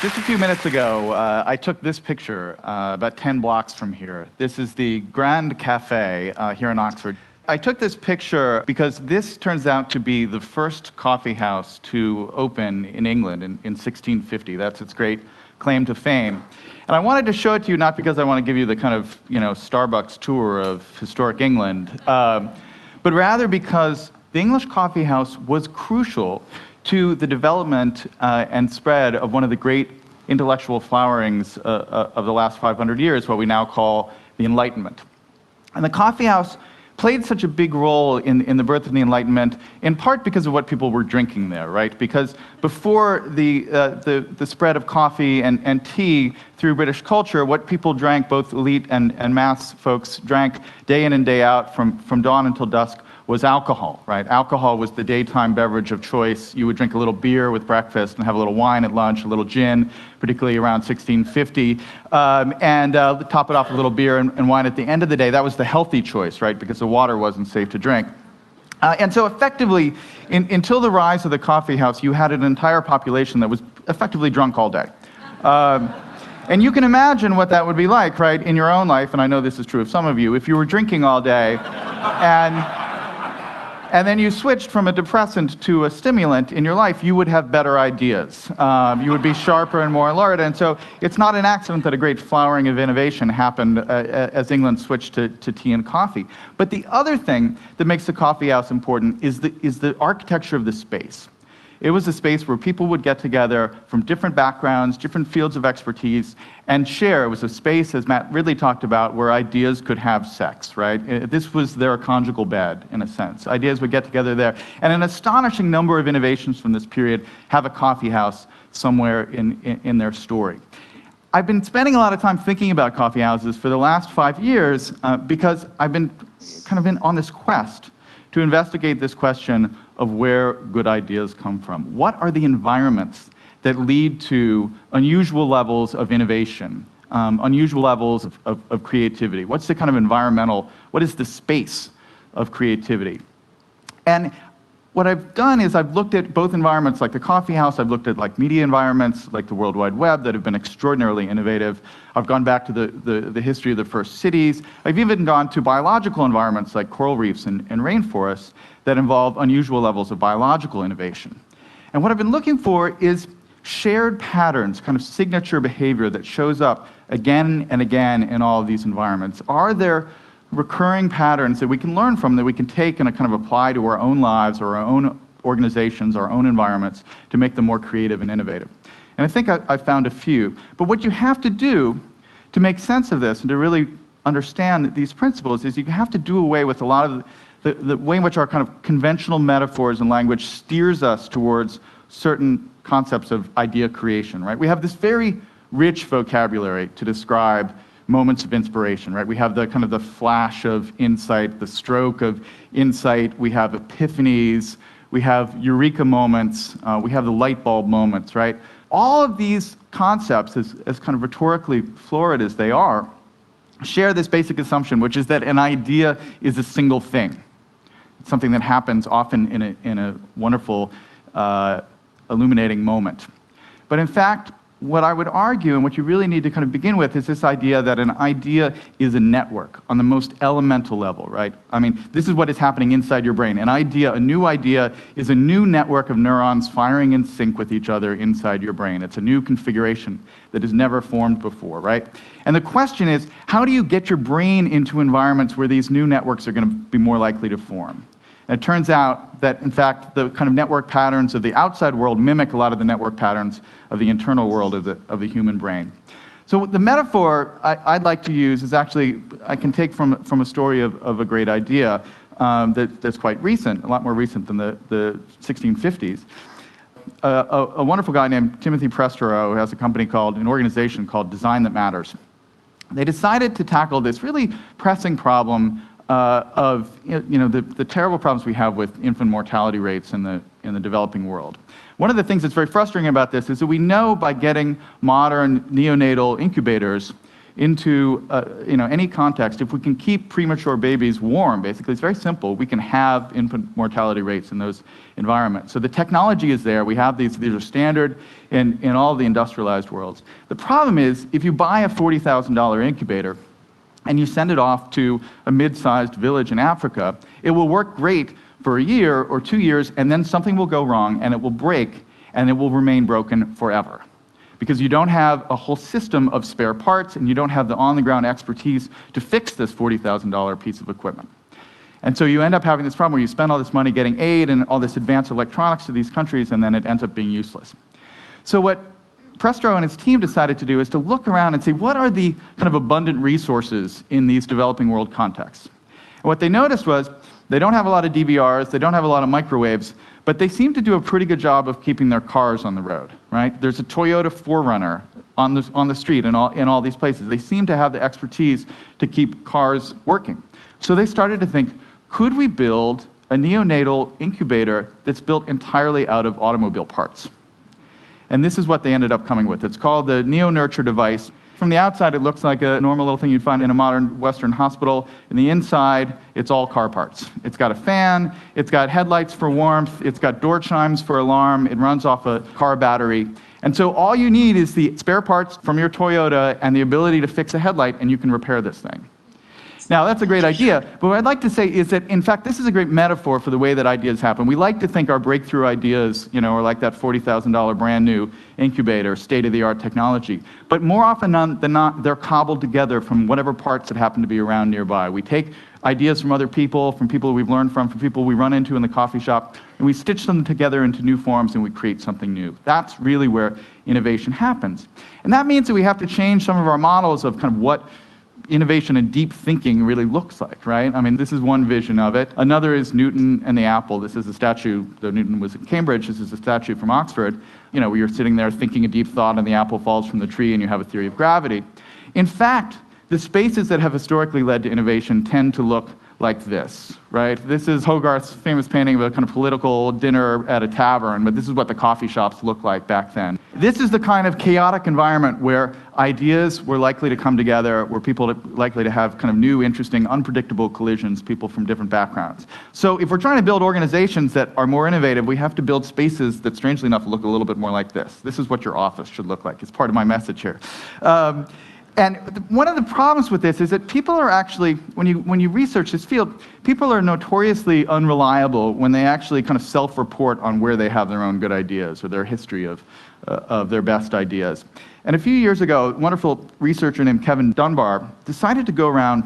Just a few minutes ago, I took this picture about 10 blocks from here. This is the Grand Cafe here in Oxford. I took this picture because this turns out to be the first coffee house to open in England in 1650. That's its great claim to fame. And I wanted to show it to you not because I want to give you the kind of, Starbucks tour of historic England, but rather because the English coffee house was crucial to the development and spread of one of the great intellectual flowerings of the last 500 years, what we now call the Enlightenment. And the coffee house played such a big role in the birth of the Enlightenment, in part because of what people were drinking there, right? Because before the spread of coffee and tea through British culture, what people drank, both elite and mass folks drank day in and day out from dawn until dusk, was alcohol, right? Alcohol was the daytime beverage of choice. You would drink a little beer with breakfast and have a little wine at lunch, a little gin, particularly around 1650, and top it off with a little beer and wine at the end of the day. That was the healthy choice, right? Because the water wasn't safe to drink. And so effectively, until the rise of the coffee house, you had an entire population that was effectively drunk all day. And you can imagine what that would be like, right, in your own life, and I know this is true of some of you, if you were drinking all day and then you switched from a depressant to a stimulant in your life, you would have better ideas. You would be sharper and more alert. And so it's not an accident that a great flowering of innovation happened as England switched to tea and coffee. But the other thing that makes the coffee house important is the architecture of the space. It was a space where people would get together from different backgrounds, different fields of expertise, and share. It was a space, as Matt Ridley talked about, where ideas could have sex, right? This was their conjugal bed, in a sense. Ideas would get together there. And an astonishing number of innovations from this period have a coffee house somewhere in their story. I've been spending a lot of time thinking about coffee houses for the last 5 years because I've been on this quest to investigate this question of where good ideas come from. What are the environments that lead to unusual levels of innovation, unusual levels of creativity? What's the kind of environmental, what is the space of creativity? And what I've done is I've looked at both environments like the coffee house, I've looked at like media environments like the World Wide Web that have been extraordinarily innovative. I've gone back to the history of the first cities. I've even gone to biological environments like coral reefs and rainforests that involve unusual levels of biological innovation. And what I've been looking for is shared patterns, kind of signature behavior that shows up again and again in all of these environments. Are there recurring patterns that we can learn from, that we can take and kind of apply to our own lives or our own organizations, our own environments, to make them more creative and innovative? And I think I found a few. But what you have to do to make sense of this and to really understand these principles is you have to do away with a lot of the way in which our kind of conventional metaphors and language steers us towards certain concepts of idea creation, right? We have this very rich vocabulary to describe moments of inspiration, right? We have the kind of the flash of insight, the stroke of insight, we have epiphanies, we have eureka moments, we have the light bulb moments, right? All of these concepts, as kind of rhetorically florid as they are, share this basic assumption, which is that an idea is a single thing. It's something that happens often in a wonderful, illuminating moment. But in fact, what I would argue, and what you really need to kind of begin with, is this idea that an idea is a network on the most elemental level, right? I mean, this is what is happening inside your brain. An idea, a new idea, is a new network of neurons firing in sync with each other inside your brain. It's a new configuration that is never formed before, right? And the question is, how do you get your brain into environments where these new networks are going to be more likely to form? And it turns out that, in fact, the kind of network patterns of the outside world mimic a lot of the network patterns of the internal world of the human brain. So the metaphor I'd like to use is actually, I can take from a story of a great idea that's quite recent, a lot more recent than the 1650s. A wonderful guy named Timothy Prestero, who has an organization called Design That Matters. They decided to tackle this really pressing problem of the terrible problems we have with infant mortality rates in the developing world. One of the things that's very frustrating about this is that we know by getting modern neonatal incubators into any context, if we can keep premature babies warm, basically, it's very simple, we can have infant mortality rates in those environments. So the technology is there. We have these are standard in all the industrialized worlds. The problem is, if you buy a $40,000 incubator, and you send it off to a mid-sized village in Africa, it will work great for a year or 2 years, and then something will go wrong, and it will break, and it will remain broken forever. because you don't have a whole system of spare parts and you don't have the on-the-ground expertise to fix this $40,000 piece of equipment. And so you end up having this problem where you spend all this money getting aid and all this advanced electronics to these countries, and then it ends up being useless. So what Prestro and his team decided to do is to look around and see what are the kind of abundant resources in these developing world contexts. And what they noticed was they don't have a lot of DVRs, they don't have a lot of microwaves, but they seem to do a pretty good job of keeping their cars on the road, right? There's a Toyota 4Runner on the street in all these places. They seem to have the expertise to keep cars working. So they started to think, could we build a neonatal incubator that's built entirely out of automobile parts? And this is what they ended up coming with. It's called the NeoNurture device. From the outside, it looks like a normal little thing you'd find in a modern Western hospital. In the inside, it's all car parts. It's got a fan, it's got headlights for warmth, it's got door chimes for alarm, it runs off a car battery. And so all you need is the spare parts from your Toyota and the ability to fix a headlight, and you can repair this thing. Now, that's a great idea, but what I'd like to say is that, in fact, this is a great metaphor for the way that ideas happen. We like to think our breakthrough ideas, are like that $40,000 brand new incubator, state-of-the-art technology. But more often than not, they're cobbled together from whatever parts that happen to be around nearby. We take ideas from other people, from people we've learned from people we run into in the coffee shop, and we stitch them together into new forms and we create something new. That's really where innovation happens. And that means that we have to change some of our models of kind of what innovation and deep thinking really looks like, right? I mean, this is one vision of it. Another is Newton and the apple. This is a statue, though Newton was at Cambridge, this is a statue from Oxford, where you're sitting there thinking a deep thought and the apple falls from the tree and you have a theory of gravity. In fact, the spaces that have historically led to innovation tend to look like this, right? This is Hogarth's famous painting of a kind of political dinner at a tavern, but this is what the coffee shops looked like back then. This is the kind of chaotic environment where ideas were likely to come together, where people are likely to have kind of new, interesting, unpredictable collisions, people from different backgrounds. So if we're trying to build organizations that are more innovative, we have to build spaces that, strangely enough, look a little bit more like this. This is what your office should look like. It's part of my message here. And one of the problems with this is that people are actually, when you research this field, people are notoriously unreliable when they actually kind of self-report on where they have their own good ideas or their history of their best ideas. And a few years ago, a wonderful researcher named Kevin Dunbar decided to go around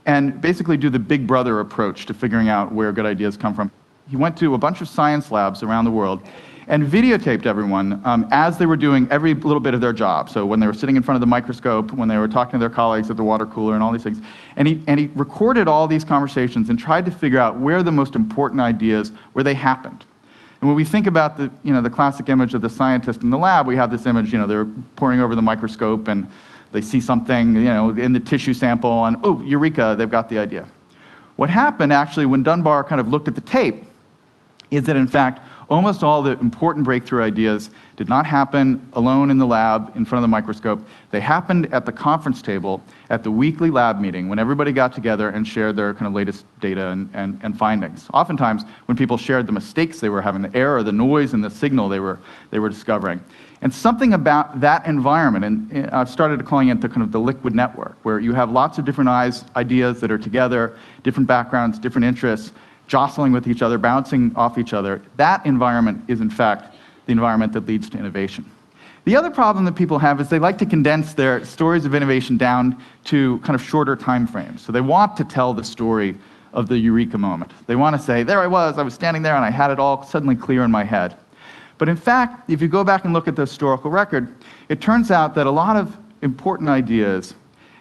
and basically do the Big Brother approach to figuring out where good ideas come from. He went to a bunch of science labs around the world and videotaped everyone as they were doing every little bit of their job. So when they were sitting in front of the microscope, when they were talking to their colleagues at the water cooler and all these things. And he recorded all these conversations and tried to figure out where the most important ideas, where they happened. And when we think about the classic image of the scientist in the lab, we have this image, they're poring over the microscope and they see something, in the tissue sample and, oh, eureka, they've got the idea. What happened actually when Dunbar kind of looked at the tape is that, in fact, almost all the important breakthrough ideas did not happen alone in the lab in front of the microscope. They happened at the conference table at the weekly lab meeting when everybody got together and shared their kind of latest data and findings. Oftentimes, when people shared the mistakes they were having, the error, the noise, and the signal they were discovering. And something about that environment, and I've started calling it the kind of the liquid network, where you have lots of different ideas that are together, different backgrounds, different interests, jostling with each other, bouncing off each other. That environment is, in fact, the environment that leads to innovation. The other problem that people have is they like to condense their stories of innovation down to kind of shorter time frames. So they want to tell the story of the eureka moment. They want to say, there I was standing there and I had it all suddenly clear in my head. But in fact, if you go back and look at the historical record, it turns out that a lot of important ideas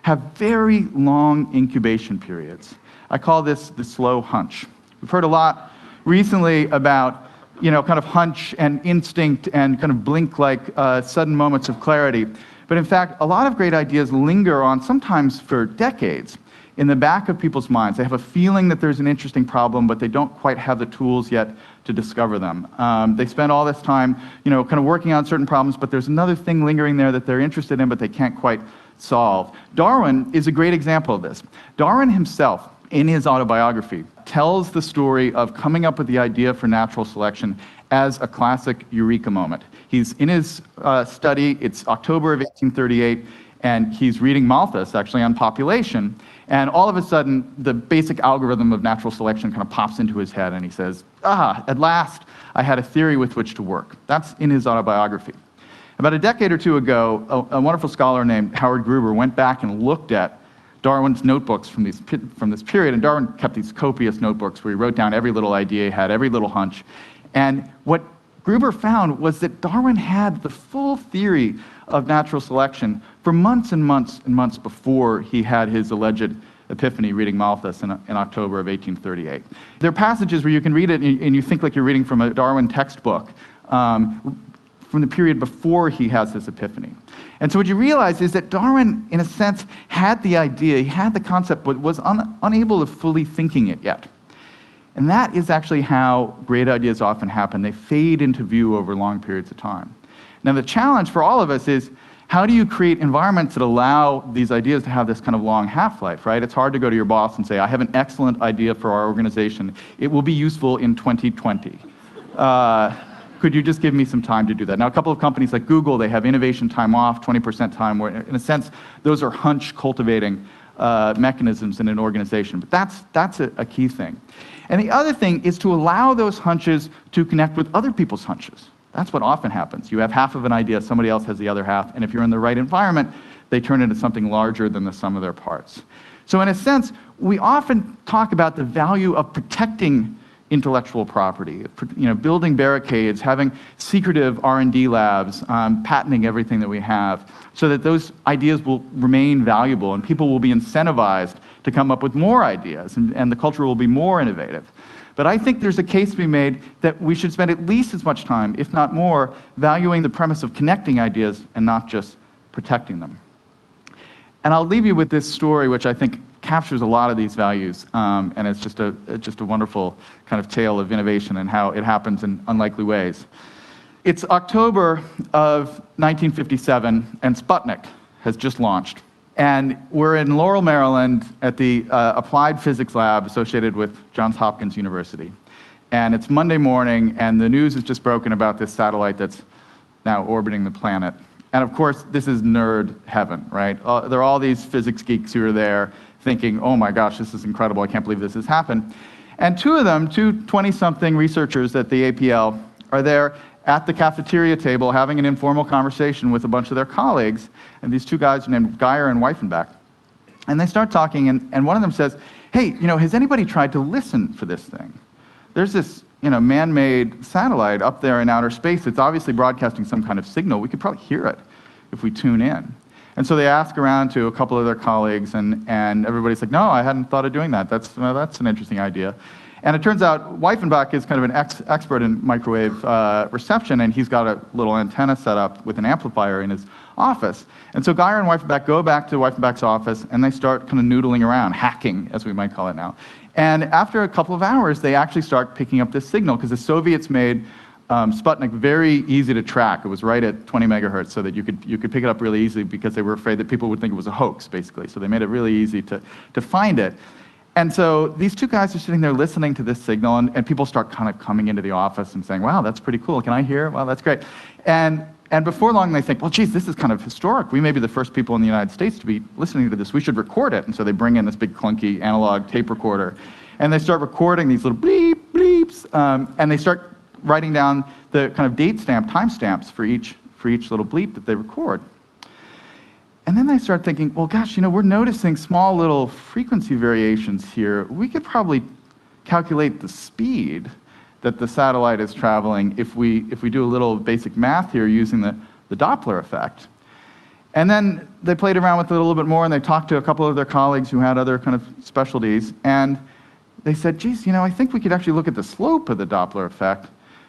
have very long incubation periods. I call this the slow hunch. We've heard a lot recently about, kind of hunch and instinct and kind of blink-like sudden moments of clarity. But in fact, a lot of great ideas linger on, sometimes for decades, in the back of people's minds. They have a feeling that there's an interesting problem, but they don't quite have the tools yet to discover them. They spend all this time, kind of working on certain problems, but there's another thing lingering there that they're interested in, but they can't quite solve. Darwin is a great example of this. Darwin himself, in his autobiography, tells the story of coming up with the idea for natural selection as a classic eureka moment. He's in his study, it's October of 1838, and he's reading Malthus, actually, on population, and all of a sudden, the basic algorithm of natural selection kind of pops into his head, and he says, at last, I had a theory with which to work. That's in his autobiography. About a decade or two ago, a wonderful scholar named Howard Gruber went back and looked at Darwin's notebooks from this period, and Darwin kept these copious notebooks where he wrote down every little idea he had, every little hunch. And what Gruber found was that Darwin had the full theory of natural selection for months and months and months before he had his alleged epiphany reading Malthus in October of 1838. There are passages where you can read it and you think like you're reading from a Darwin textbook from the period before he has this epiphany. And so what you realize is that Darwin, in a sense, had the idea, he had the concept, but was unable to fully thinking it yet. And that is actually how great ideas often happen. They fade into view over long periods of time. Now the challenge for all of us is, how do you create environments that allow these ideas to have this kind of long half-life, right? It's hard to go to your boss and say, I have an excellent idea for our organization. It will be useful in 2020. Could you just give me some time to do that? Now, a couple of companies like Google, they have innovation time off, 20% time, where in a sense, those are hunch cultivating mechanisms in an organization. But that's a key thing. And the other thing is to allow those hunches to connect with other people's hunches. That's what often happens. You have half of an idea, somebody else has the other half, and if you're in the right environment, they turn into something larger than the sum of their parts. So in a sense, we often talk about the value of protecting intellectual property, building barricades, having secretive R&D labs, patenting everything that we have, so that those ideas will remain valuable and people will be incentivized to come up with more ideas, and the culture will be more innovative. But I think there's a case to be made that we should spend at least as much time, if not more, valuing the premise of connecting ideas and not just protecting them. And I'll leave you with this story, which I think captures a lot of these values, and it's just a wonderful kind of tale of innovation and how it happens in unlikely ways. It's October of 1957, and Sputnik has just launched. And we're in Laurel, Maryland, at the Applied Physics Lab associated with Johns Hopkins University. And it's Monday morning, and the news has just broken about this satellite that's now orbiting the planet. And of course, this is nerd heaven, right? There are all these physics geeks who are there thinking, oh my gosh, this is incredible, I can't believe this has happened. And two of them, two 20-something researchers at the APL, are there at the cafeteria table having an informal conversation with a bunch of their colleagues, and these two guys are named Geyer and Weifenbach. And they start talking, and one of them says, hey, has anybody tried to listen for this thing? There's this man-made satellite up there in outer space. It's obviously broadcasting some kind of signal. We could probably hear it if we tune in. And so they ask around to a couple of their colleagues, and everybody's like, no, I hadn't thought of doing that. That's an interesting idea. And it turns out Weifenbach is kind of an expert in microwave reception, and he's got a little antenna set up with an amplifier in his office. And so Geyer and Weifenbach go back to Weifenbach's office, and they start kind of noodling around, hacking, as we might call it now. And after a couple of hours, they actually start picking up this signal, because the Soviets made Sputnik very easy to track. It was right at 20 megahertz, so that you could pick it up really easily, because they were afraid that people would think it was a hoax, basically. So they made it really easy to find it. And so these two guys are sitting there listening to this signal, and people start kind of coming into the office and saying, wow, that's pretty cool. Can I hear? Wow, that's great. And before long, they think, well, geez, this is kind of historic. We may be the first people in the United States to be listening to this. We should record it. And so they bring in this big clunky analog tape recorder, and they start recording these little bleep, bleeps, and they start writing down the kind of date stamp, time stamps for each little bleep that they record. And then they start thinking, well, gosh, we're noticing small little frequency variations here. We could probably calculate the speed that the satellite is traveling if we do a little basic math here using the Doppler effect. And then they played around with it a little bit more, and they talked to a couple of their colleagues who had other kind of specialties, and they said, geez, I think we could actually look at the slope of the Doppler effect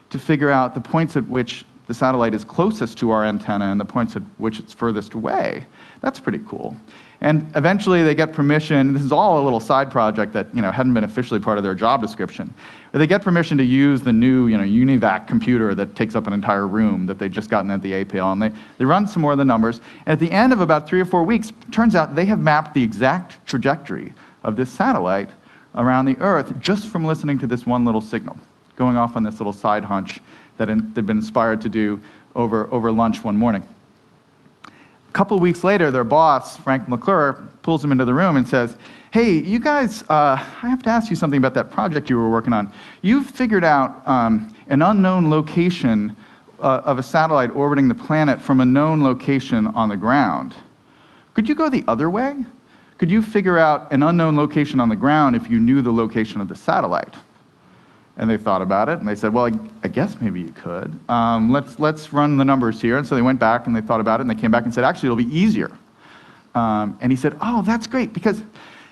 to figure out the points at which the satellite is closest to our antenna and the points at which it's furthest away. That's pretty cool. And eventually they get permission. This is all a little side project that hadn't been officially part of their job description. But they get permission to use the new UNIVAC computer that takes up an entire room that they'd just gotten at the APL. And they run some more of the numbers. And at the end of about 3 or 4 weeks, it turns out they have mapped the exact trajectory of this satellite around the Earth just from listening to this one little signal, going off on this little side hunch that they'd been inspired to do over lunch one morning. A couple of weeks later, their boss, Frank McClure, pulls them into the room and says, hey, you guys, I have to ask you something about that project you were working on. You've figured out an unknown location of a satellite orbiting the planet from a known location on the ground, could you go the other way? Could you figure out an unknown location on the ground if you knew the location of the satellite? And they thought about it, and they said, well, I guess maybe you could. Let's run the numbers here. And so they went back and they thought about it, and they came back and said, actually, it'll be easier. And he said, oh, that's great, because,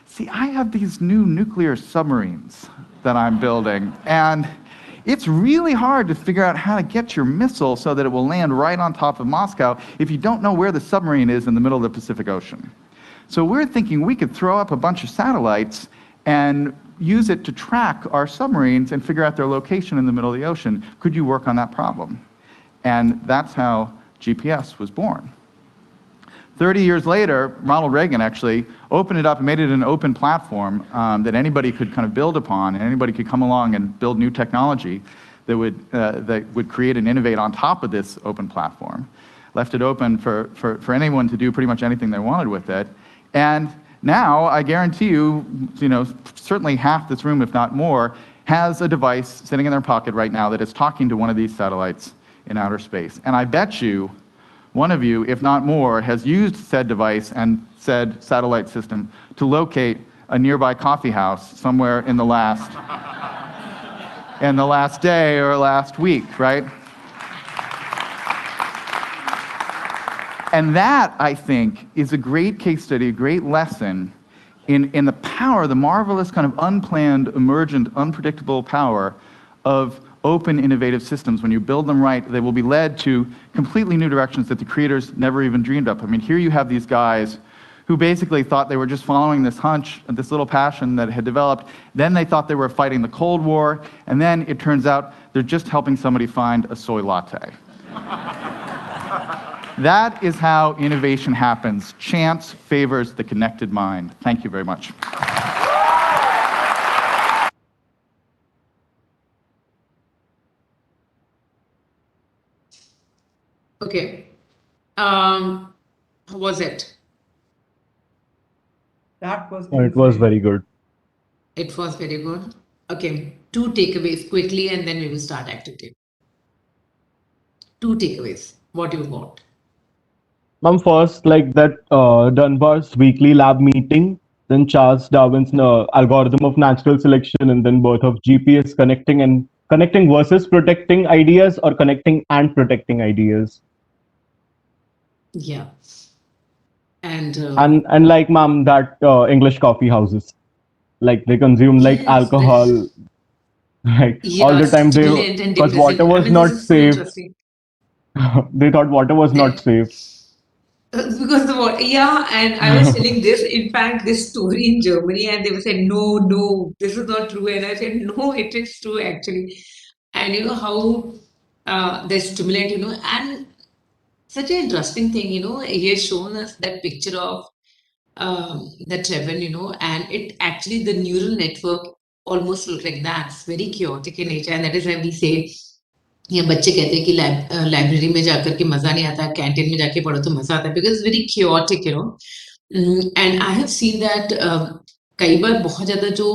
see, I have these new nuclear submarines that I'm building, and it's really hard to figure out how to get your missile so that it will land right on top of Moscow if you don't know where the submarine is in the middle of the Pacific Ocean. So we're thinking we could throw up a bunch of satellites and use it to track our submarines and figure out their location in the middle of the ocean. Could you work on that problem? And that's how GPS was born. 30 years later, Ronald Reagan actually opened it up and made it an open platform that anybody could kind of build upon, and anybody could come along and build new technology that would create and innovate on top of this open platform. Left it open for anyone to do pretty much anything they wanted with it. And now, I guarantee you, certainly half this room, if not more, has a device sitting in their pocket right now that is talking to one of these satellites in outer space. And I bet you, one of you, if not more, has used said device and said satellite system to locate a nearby coffee house somewhere in the last day or last week, right? And that, I think, is a great case study, a great lesson in the power, the marvelous kind of unplanned, emergent, unpredictable power of open, innovative systems. When you build them right, they will be led to completely new directions that the creators never even dreamed of. I mean, here you have these guys who basically thought they were just following this hunch, this little passion that had developed. Then they thought they were fighting the Cold War, and then it turns out they're just helping somebody find a soy latte. That is how innovation happens. Chance favors the connected mind. Thank you very much. Okay. How was it? That was It was very good. It was very good. Okay. 2 takeaways quickly, and then we will start activity. 2 takeaways. What do you want? Ma'am, first, like that Dunbar's weekly lab meeting, then Charles Darwin's algorithm of natural selection, and then birth of GPS, connecting versus protecting ideas, or connecting and protecting ideas. Yeah. And And like, ma'am, that English coffee houses, like they consume like yes, alcohol, like all yeah, the time. stimulant and Because depressant. water I was mean, not this is so safe. interesting. They thought water was not safe. Because the water, yeah, and I was telling this, in fact, this story in Germany, and they were saying, no, this is not true. And I said, no, it is true actually. And you know how the stimulant, and such an interesting thing, he has shown us that picture of the Trevor, and it actually, the neural network almost look like that. It's very chaotic in nature, and that is why we say, या बच्चे कहते हैं कि library में जाकर के मजा नहीं आता, कैंटीन में जाके पढ़ो तो मजा आता है, because very chaotic, and I have seen that कई बार बहुत ज्यादा जो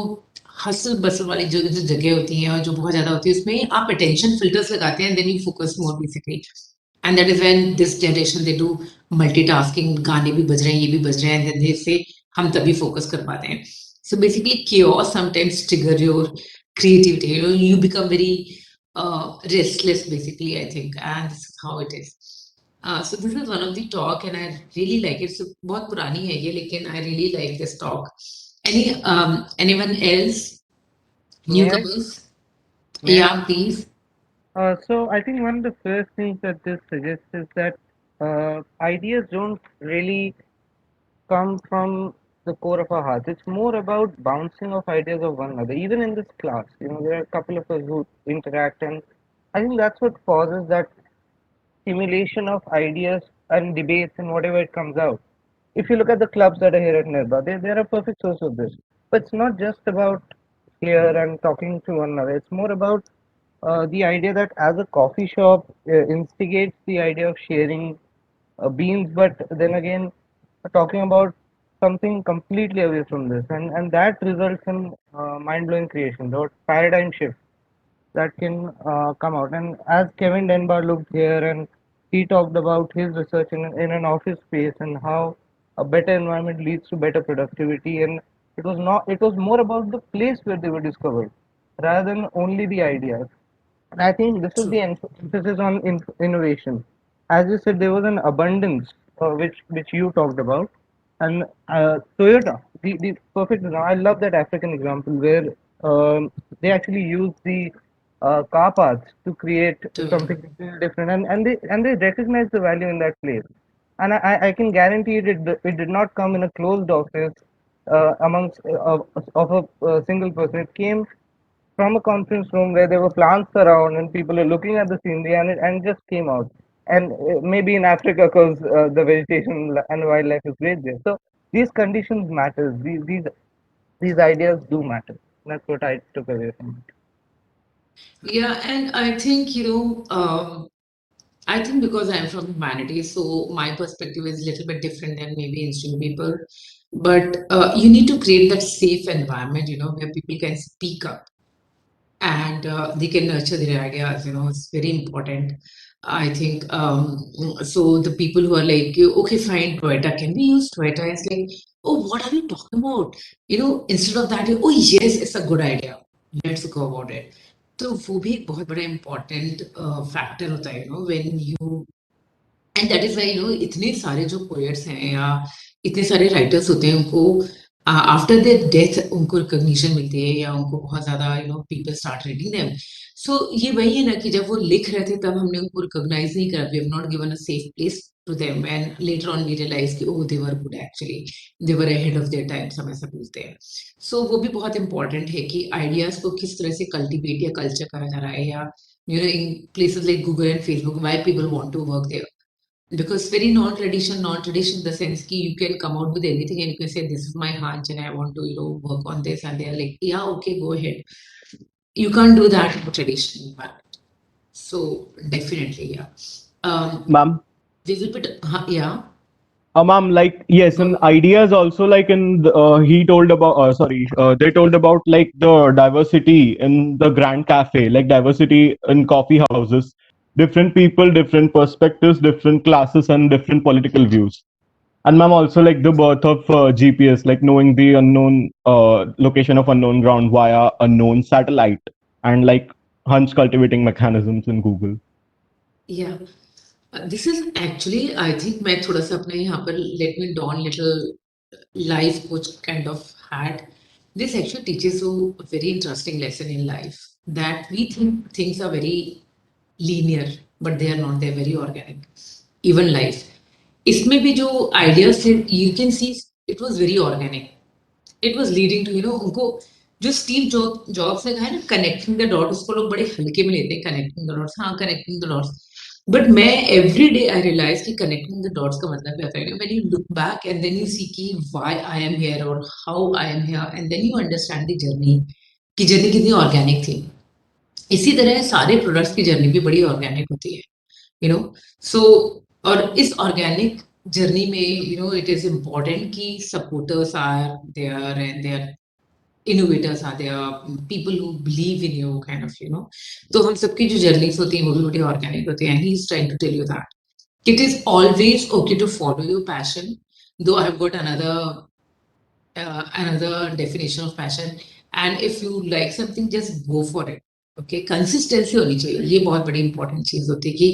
हसल बसल वाली जो जगह होती है और जो बहुत ज्यादा होती है, उसमें आप अटेंशन फिल्टर्स लगाते हैं, then you focus more basically, and that is when this generation they do multitasking, गाने भी बज रहे हैं, ये भी बज रहे हैं, एंड देन से हम तभी फोकस कर पाते हैं. So basically chaos sometimes trigger your creativity, you become very restless basically, I think, and this is how it is. So this is one of the talk, and I really like it. So बहुत पुरानी है ये, लेकिन I really like this talk. Anyone else? Newcomers? Yeah, please. So I think one of the first things that this suggests is that ideas don't really come from the core of our hearts. It's more about bouncing off ideas of one another. Even in this class, there are a couple of us who interact, and I think that's what causes that stimulation of ideas and debates and whatever it comes out. If you look at the clubs that are here at Nirba, they're a perfect source of this. But it's not just about here and talking to one another. It's more about the idea that as a coffee shop instigates the idea of sharing beans, but then again talking about something completely away from this, and that results in mind-blowing creation, the paradigm shift. that can come out. And as Kevin Denbar looked here and he talked about his research in an office space and how a better environment leads to better productivity. And it was more about the place where they were discovered rather than only the ideas. And I think this is the True. emphasis on innovation. As you said, there was an abundance which you talked about, and Toyota, the perfect example. I love that African example where they actually use the car parts to create True. something different, and they recognize the value in that place. And I can guarantee it did not come in a closed office amongst of a single person. It came from a conference room where there were plants around and people are looking at the scenery, and it just came out. And maybe in Africa, because the vegetation and wildlife is great there. So these conditions matter. These ideas do matter. That's what I took away from it. Yeah, and I think, I think because I'm from humanities, so my perspective is a little bit different than maybe engineering people. But you need to create that safe environment, where people can speak up and they can nurture their ideas. It's very important. I think so. The people who are like, okay, fine, Toyota, can we use Toyota? It's like, oh, what are you talking about? Instead of that, oh, yes, it's a good idea. Let's go about it. तो वो भी एक बहुत बड़ा important factor होता है when you and that is why इतने सारे जो पोएट्स हैं या इतने सारे राइटर्स होते हैं उनको आफ्टर देयर डेथ उनको रिकॉग्निशन मिलती है या उनको बहुत ज्यादा people start reading them so ये वही है ना कि जब वो लिख रहे थे तब हमने उनको रिकॉग्नाइज नहीं करा we have not given a safe place to them and later on we realize कि oh they were good actually they were ahead of their times हम ऐसा बोलते हैं सो वो भी बहुत इंपॉर्टेंट है कि आइडियाज को किस तरह से कल्टीवेट या कल्चर करा जा रहा है या in places like Google and Facebook why people want to work there because very non-tradition in the sense that you can come out with anything and you can say this is my hunch and I want to work on this and they're like yeah okay go ahead you can't do that in a traditional environment so definitely yeah Ma'am. we will put yeah Ma'am, like yes, and ideas also like he told about they told about like the diversity in the Grand Cafe, like diversity in coffee houses, different people, different perspectives, different classes, and different political views. And ma'am, also like the birth of GPS, like knowing the unknown location of unknown ground via unknown satellite, and like hunch cultivating mechanisms in Google. yeah this is actually I think मैं थोड़ा सा अपने यहाँ पर let me don little life coach kind of hat. This actually teaches you a very interesting lesson in life that we think things are very linear, but they are not. They're very organic. Even life. इसमें भी जो ideas थे, you can see it was very organic. It was leading to उनको जो Steve jobs ने कहा है ना कनेक्टिंग द डॉट उसको लोग बड़े हल्के में लेते हैं कनेक्टिंग द डॉट्स हाँ कनेक्टिंग द डॉट्स बट मैं एवरी डे आई रियलाइज कि कनेक्टिंग द डॉट्स का मतलब क्या है when you look back and then you see कि व्हाई आई एम हियर और how I am here and then you understand the journey कि journey कितनी ऑर्गेनिक थी इसी तरह सारे प्रोडक्ट्स की जर्नी भी बड़ी ऑर्गेनिक होती है सो और इस ऑर्गेनिक जर्नी में इट इज इम्पोर्टेंट कि supporters are there and they are innovators are there people who believe in you kind of तो हम सबकी जो जर्नीज होती हैं वो भी बड़ी ऑर्गेनिक होती हैं he is trying to tell you that it is always okay to follow your passion though I have got another definition of passion and if you like something just go for it okay consistency होनी चाहिए ये बहुत बड़ी important चीज होती है कि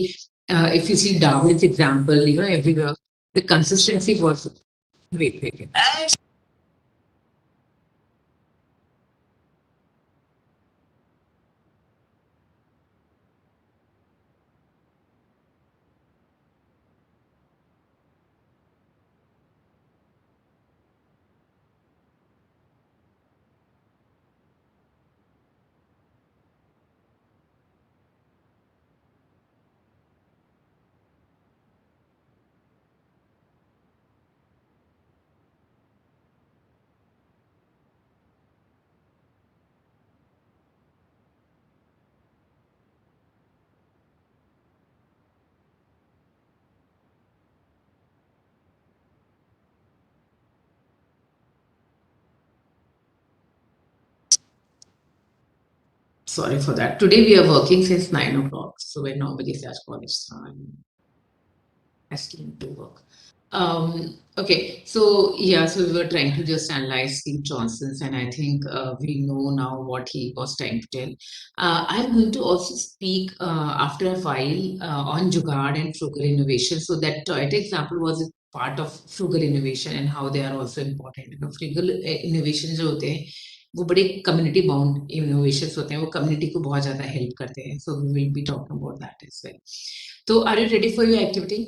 if you see Darwin's example everywhere the consistency was wait Sorry for that. Today we are working since 9 o'clock. So we're normally at college time. Asking to work. Okay, so yeah, so we were trying to just analyze Steve Johnson's, and I think we know now what he was trying to tell. I'm going to also speak after a while on Jugaad and frugal innovation. So that Toyota example was a part of frugal innovation and how they are also important. You know, frugal innovation जो होते हैं वो बड़े community bound innovations होते हैं, वो community को बहुत ज़्यादा help करते हैं. So we will be talking about that as well. So are you ready for your activity?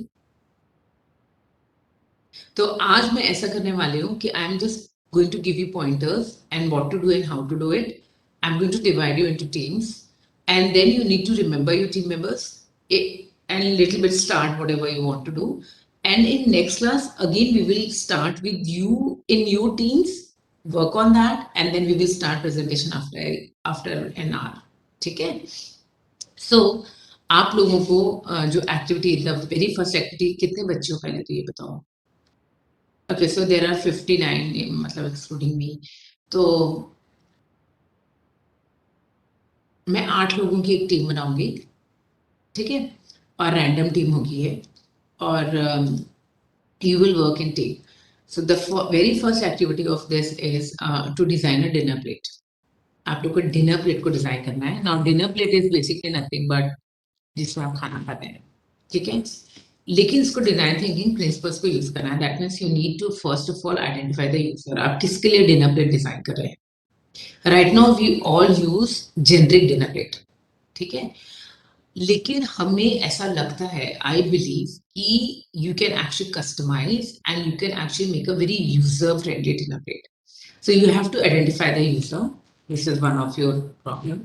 तो आज मैं ऐसा करने वाली हूँ कि I am just going to give you pointers and what to do and how to do it. I am going to divide you into teams and then you need to remember your team members and little bit start whatever you want to do. And in next class again we will start with you in your teams, work on that, and then we will start presentation after an hour. ठीक है? So आप लोगों को जो activity the very first activity कितने बच्चों पहले तो ये बताओ. Okay, so there are 59, मतलब excluding me. तो मैं 8 लोगों की एक टीम बनाऊंगी, ठीक है, और रैंडम टीम होगी है, और you will work in team. So the very first activity of this is to design a dinner plate. आप लोग को डिनर प्लेट को डिजाइन करना है. Now dinner plate is basically nothing but जिसमें आप खाना खाते हैं, ठीक है, लेकिन इसको डिजाइन थिंकिंग प्रिंसिपल्स को यूज करना है. That means you need to first of all identify the user. आप किसके लिए डिनर प्लेट डिजाइन कर रहे हैं. Right now we all use generic dinner plate, ठीक है, लेकिन हमें ऐसा लगता है, आई बिलीव कि you can actually customise and you can actually make a very user friendly dinner plate. So you have to identify the user. This is one of your problem,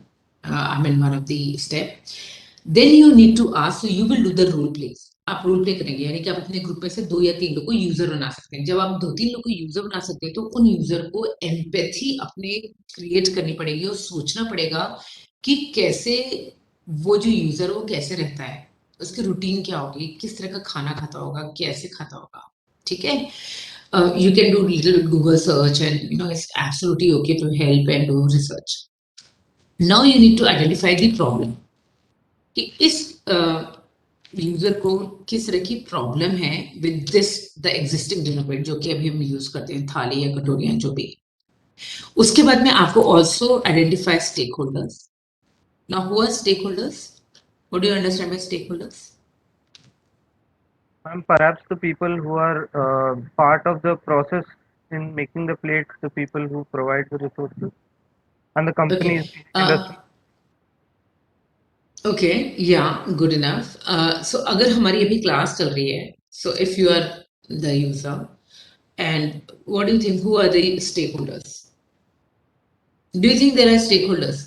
I mean one of the step. Then you need to ask, so you will do the role plays. आप role play करेंगे, यानी कि आप अपने group में से 2 या 3 लोग को यूजर बना सकते हैं. जब आप 2-3 लोग को यूजर बना सकते हैं तो उन यूजर को एम्पैथी अपने क्रिएट करनी पड़ेगी और सोचना पड़ेगा कि कैसे वो जो यूजर वो कैसे रहता है, उसकी रूटीन क्या होगी, किस तरह का खाना खाता होगा, कैसे खाता होगा. ठीक है, you can do little Google search and you know it's absolutely okay to help and do research. Now you need to identify the problem. कि इस यूजर को किस तरह की प्रॉब्लम है with this the existing dinner plate जो कि अभी हम यूज करते हैं, थाली या कटोरियां जो भी. उसके बाद में आपको also identify stakeholders. Now who are stakeholders? What do you understand by stakeholders? Perhaps the people who are part of the process in making the plates, the people who provide the resources, and the companies. Okay. Okay, yeah, good enough. So अगर हमारी अभी class चल रही है, so if you are the user, and what do you think, who are the stakeholders? Do you think there are stakeholders?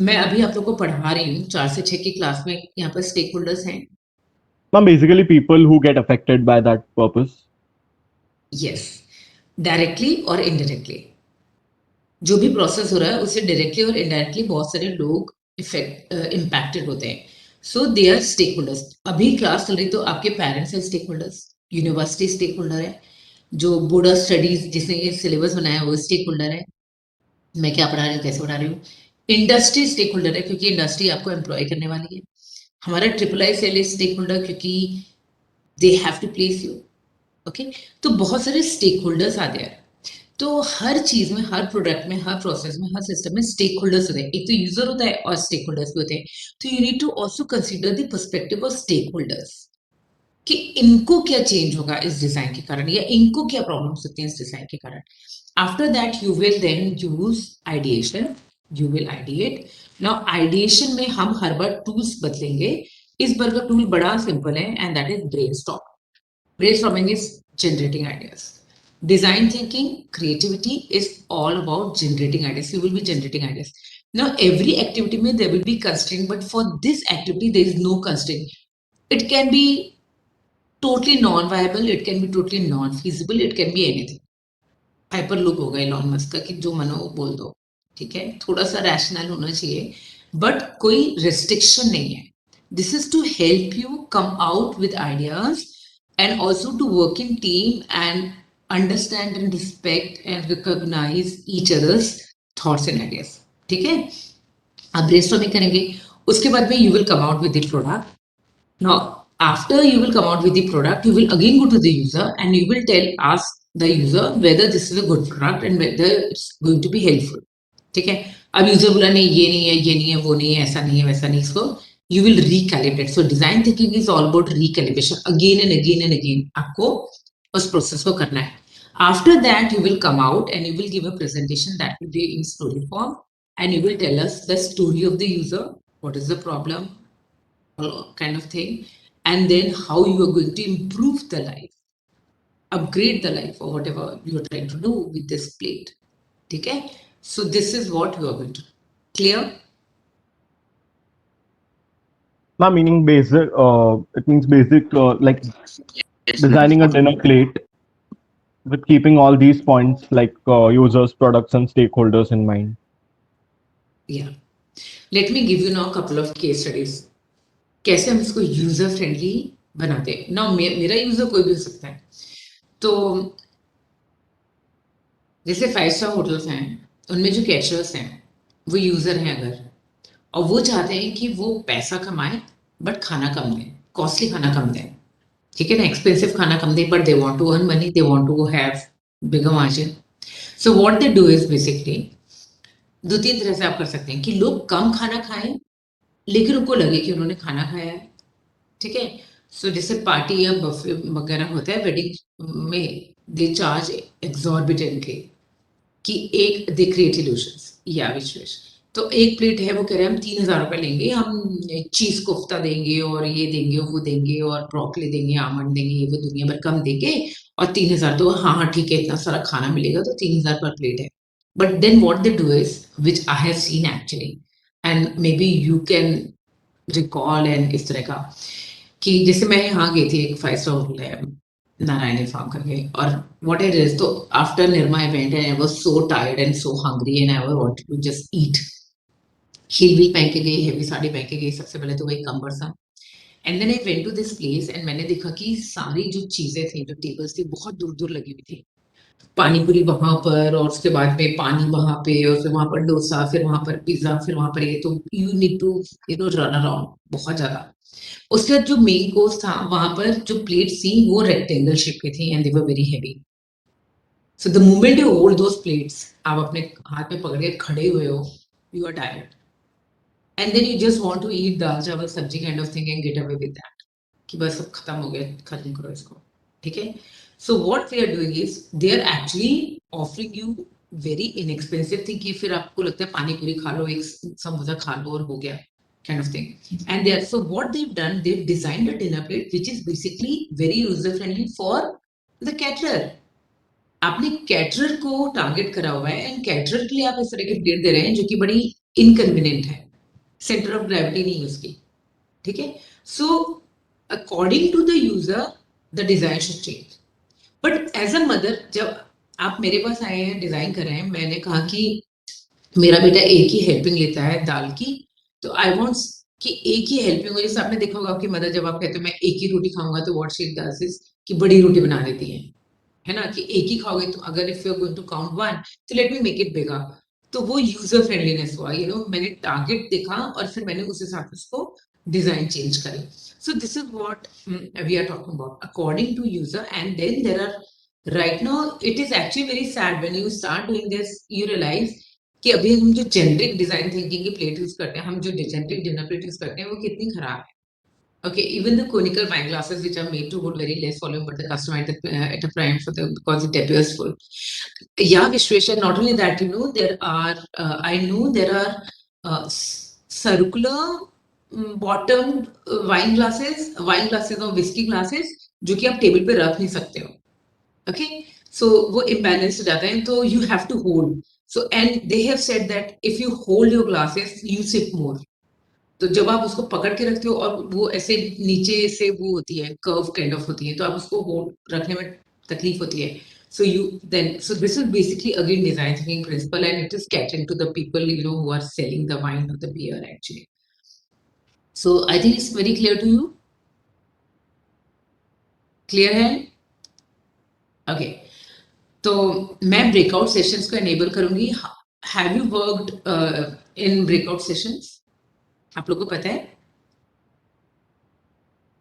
मैं अभी आप लोग को पढ़ा रही हूँ 4 से 6 की क्लास में, यहाँ पर stakeholders हैं. Basically people who get affected by that purpose. Yes, directly or indirectly. जो भी प्रोसेस हो रहा है उससे डायरेक्टली और इनडायरेक्टली बहुत सारे लोग इम्पैक्टेड होते हैं. So they are stakeholders. अभी क्लास चल रही तो आपके पेरेंट्स हैं stakeholders, university stakeholder है, जो बोर्ड ऑफ स्टडीज जिसने ये सिलेबस बनाया वो स्टेक होल्डर है, मैं क्या पढ़ा रही हूँ कैसे पढ़ा रही हूँ. इंडस्ट्री स्टेक होल्डर है क्योंकि इंडस्ट्री आपको एम्प्लॉय करने वाली है. हमारा III सेल स्टेक होल्डर क्योंकि they have to place you. Okay, तो बहुत सारे स्टेक होल्डर्स आ गए. तो हर चीज में, हर प्रोडक्ट में, हर प्रोसेस में, हर सिस्टम में स्टेक होल्डर्स होते हैं. एक तो यूजर होता है और स्टेक होल्डर्स भी होते हैं. तो you need to also consider the perspective of stakeholders कि इनको क्या चेंज होगा इस डिजाइन के कारण, या इनको क्या प्रॉब्लम्स होती हैं इस डिजाइन के कारण. After that you will then use ideation, you will ideate. Now ideation में हम हर बार टूल्स बदलेंगे. इस बार का टूल बड़ा सिंपल है and that is brainstorm. Brainstorming is generating ideas. Design thinking, creativity is all about generating ideas. You will be generating ideas. Now, every activity may there will be constraint, but for this activity, there is no constraint. It can be totally non-viable. It can be totally non-feasible. It can be anything. Hyperloop होगा Elon Musk का कि जो मनो बोल दो, ठीक है. थोड़ा सा rational होना चाहिए, but कोई restriction नहीं है. This is to help you come out with ideas and also to work in team and understand and respect and recognize each other's thoughts and ideas. ठीक है. आप ब्रेनस्टॉर्मिंग करेंगे, उसके बाद में you will come out with the product. Now, after you will come out with the product, you will again go to the user and you will ask the user whether this is a good product and whether it's going to be helpful. ठीक है. अब user बोला नहीं ये नहीं है, ये नहीं है, वो नहीं है, ऐसा नहीं है, वैसा नहीं, इसको you will recalibrate. So design thinking is all about recalibration again and again and again. आपको उस प्रोसेस को करना है. After that, you will come out and you will give a presentation that will be in story form and you will tell us the story of the user, what is the problem, kind of thing, and then how you are going to improve the life, upgrade the life, or whatever you are trying to do with this plate. Okay, so this is what you are going to clear. Meaning basic. It means basic, like designing a dinner plate with keeping all these points like users, products, and stakeholders in mind. Yeah. Let me give you now a couple of case studies. कैसे हम इसको user friendly बनाते हैं ना. मेरा user कोई भी हो सकता है. तो जैसे 5 स्टार होटल्स हैं, उनमें जो कैटरर्स हैं वो यूजर हैं अगर, और वो चाहते हैं कि वो पैसा कमाए बट खाना कम दें, कॉस्टली खाना कम दें. ठीक है ना, एक्सपेंसिव खाना कम दें, but they want to earn money, they want to have bigger margin. So what they do is basically 2-3 तरह से आप कर सकते हैं कि लोग कम खाना खाएं लेकिन उनको लगे कि उन्होंने खाना खाया है. ठीक है. सो जैसे पार्टी या बफे वगैरह होता है वेडिंग में, दे चार्ज एग्जॉर्बिटेंटली कि एक दे क्रिएट इल्यूशंस या विश. तो एक प्लेट है, वो कह रहे हैं हम 3,000 रुपए लेंगे, हम चीज कोफ्ता देंगे और ये देंगे और वो देंगे और ब्रोकली देंगे, आमंड देंगे, ये वो दुनिया भर कम देंगे और 3,000. तो हाँ ठीक है, इतना सारा खाना मिलेगा तो 3,000 पर प्लेट है. But then what they do is, which I have seen actually, and maybe you can recall, and इस तरह का कि जैसे मैं यहाँ गई थी एक 5 स्टार होटल है नारायणी फार्म करके, और व्हाट इट इज, तो after Nirma event and I was so tired and so hungry and I wanted to just eat. Heel भी पहन के गई, हेवी साड़ी पहन के गई, सबसे पहले तो वही cumbersome. And then I went to this place and मैंने देखा कि सारी जो चीजें थी, जो टेबल्स थी, बहुत दूर दूर लगी हुई थी. पानी पूरी वहां पर, और उसके बाद में पानी वहां पे, और फिर वहां पर डोसा, फिर वहां पर पिज्जा, फिर वहां पर ये. तो you need to run around बहुत ज्यादा. उसके बाद जो मेन कोर्स था, वहां पर जो प्लेट्स थी वो रेक्टेंगल शेप की थी and they were very heavy. So the moment you hold those plates, आप अपने हाथ में पकड़ के खड़े हुए हो, you are tired, and then you just want to eat dal chawal sabzi kind of thing and get away with that, कि बस अब खत्म हो गया, खत्म करो इसको. ठीक है. So what they are doing is they are actually offering you very inexpensive thing, कि फिर आपको लगता है पानी पूरी खा लो, एक समोसा खा लो और हो गया, kind of thing. And there, so what they've done, they've designed a dinner plate which is basically very user friendly for the caterer. आपने कैटरर को टारगेट करा हुआ है एंड कैटरर के लिए आप इस तरह की प्लेट दे रहे हैं जो कि बड़ी इनकन्वीनियंट है, सेंटर ऑफ ग्रेविटी नहीं है उसकी. ठीक है. So according to the user the design should change. But as a mother, जब आप मेरे पास आए हैं, डिजाइन कर रहे हैं, मैंने कहा कि मेरा बेटा एक ही हेल्पिंग लेता है दाल की, तो आई वांट कि एक ही हेल्पिंग हो. जैसे आपने देखा होगा आपकी मदर जब आप कहते हो मैं एक ही रोटी खाऊंगा, तो व्हाट शी डज इज कि बड़ी रोटी बना देती है ना, कि एक ही खाओगे. तो अगर if you are going to count 1, तो let me make it bigger. तो वो यूजर फ्रेंडलीनेस हुआ, मैंने टारगेट देखा और फिर मैंने उस हिसाब से उसको डिजाइन चेंज करी. So this is what we are talking about according to user. And then there are right now it is actually very sad when you start doing this, you realize कि अभी हम जो generic design thinking की plate use करते हैं, हम जो generic dinner plate use करते हैं, वो कितनी खराब है. Okay, even the conical wine glasses which are made to hold very less volume, but the customer at a prime for the because it appears full. Yeah, Vishwesha, not only that, there are I know there are circular bottomed wine glasses or whiskey glasses जो कि आप table पे रख नहीं सकते हो. Okay, so वो imbalance हो जाता है, तो you have to hold. So and they have said that if you hold your glasses, you sip more. तो जब आप उसको पकड़ के रखते हो और वो ऐसे नीचे से वो होती है, कर्व काइंड ऑफ होती है, तो आप उसको होल्ड रखने में तकलीफ होती है. So this is basically again design thinking principle, and it is catering to the people who are selling the wine or the beer actually. So I think it's very clear to you. Clear है? Okay. तो मैं breakout sessions को enable करूंगी. Have you worked in breakout sessions? आप लोगों को पता है?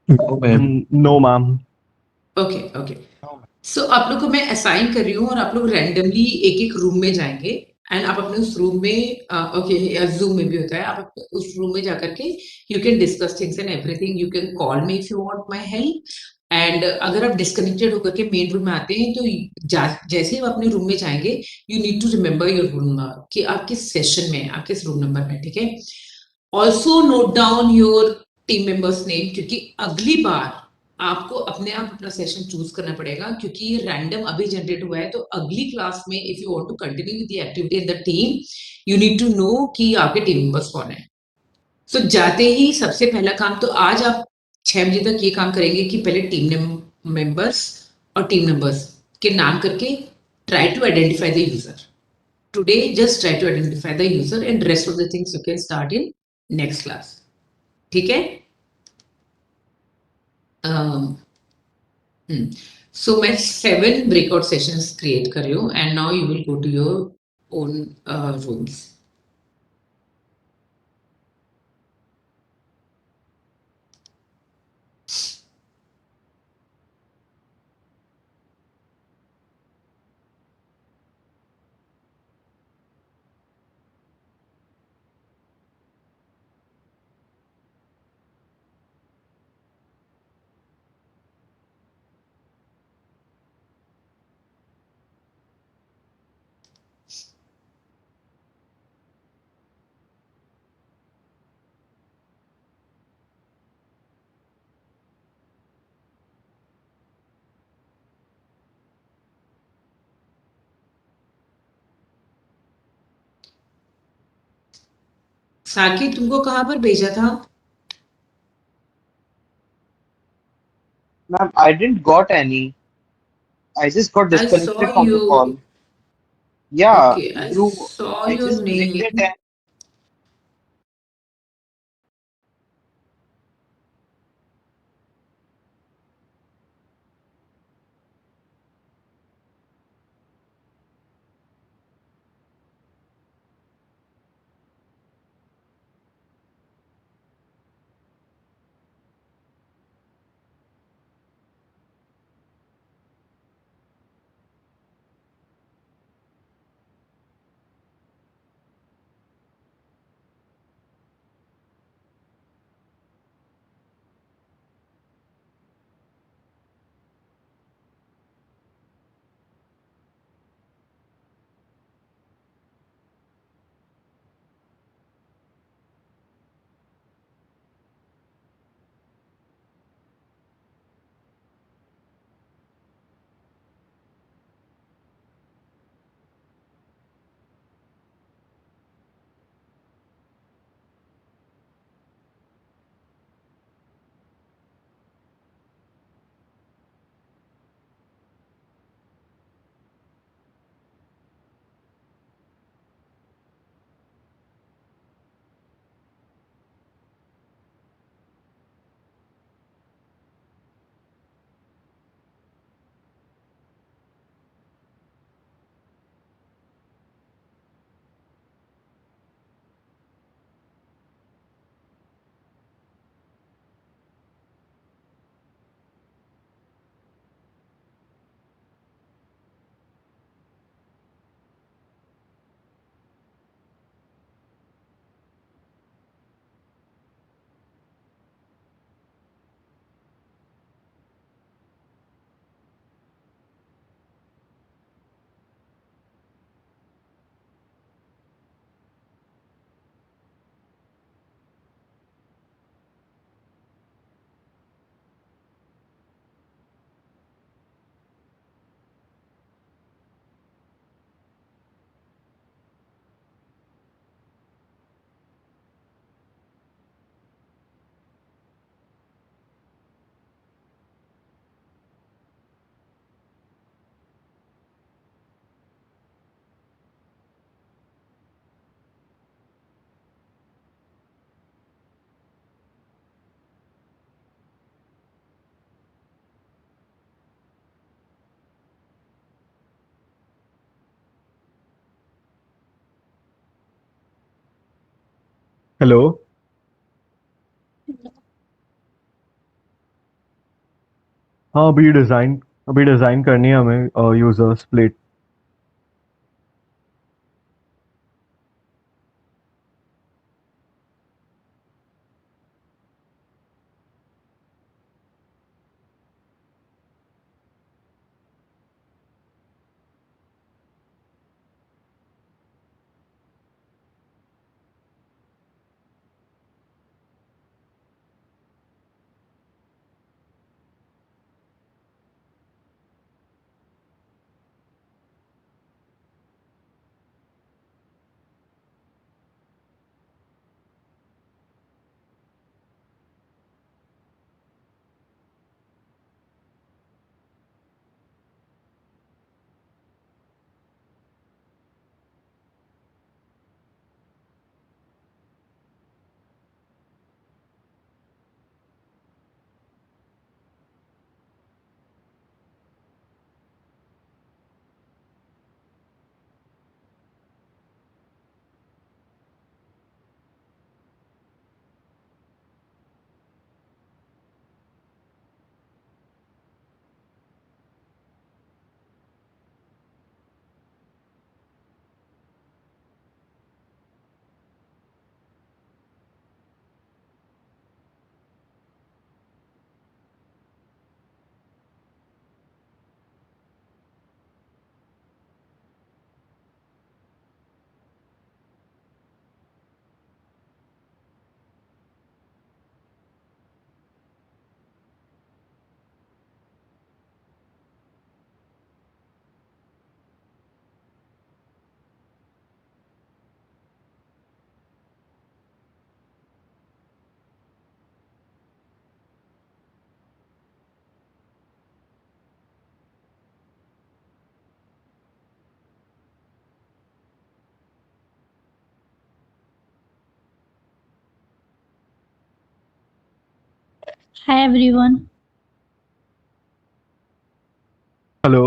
No, ma'am. No, ma'am. Okay okay so आप लोग को मैं असाइन कर रही हूँ और आप लोग रैंडमली एक एक रूम में जाएंगे एंड आप अपने उस रूम में ओके जूम में भी होता है आप उस रूम में जाकर के you can discuss things and everything you can call me if you want my help and अगर आप डिस्कनेक्टेड होकर के मेन रूम में आते हैं तो जैसे ही आप अपने रूम में जाएंगे you need to remember your room number कि आप किस सेशन में आप किस रूम नंबर में ठीक है also note down your team members name क्योंकि अगली बार आपको अपने आप अपना सेशन चूज करना पड़ेगा क्योंकि ये रैंडम अभी जनरेट हुआ है तो अगली क्लास में if you want to continue with the activity in the team you need to know कि आपके टीम मेंबर्स कौन है सो जाते ही सबसे पहला काम तो आज आप 6 बजे तक ये काम करेंगे कि पहले टीम मेंबर्स और टीम नंबर्स के नाम करके try to identify the user today just try to identify the user and rest of the things you can start in next class ठीक है So मैं 7 breakout sessions create कर रही हूँ and now you will go to your own rooms. साकी तुमको कहाँ पर भेजा था? Ma'am, I didn't got any. I just got I disconnected saw from the call. you. Yeah, Okay, I you. saw I your just clicked it name. and hello. हाँ, अभी design करनी है हमें users plate. Hi everyone. Hello.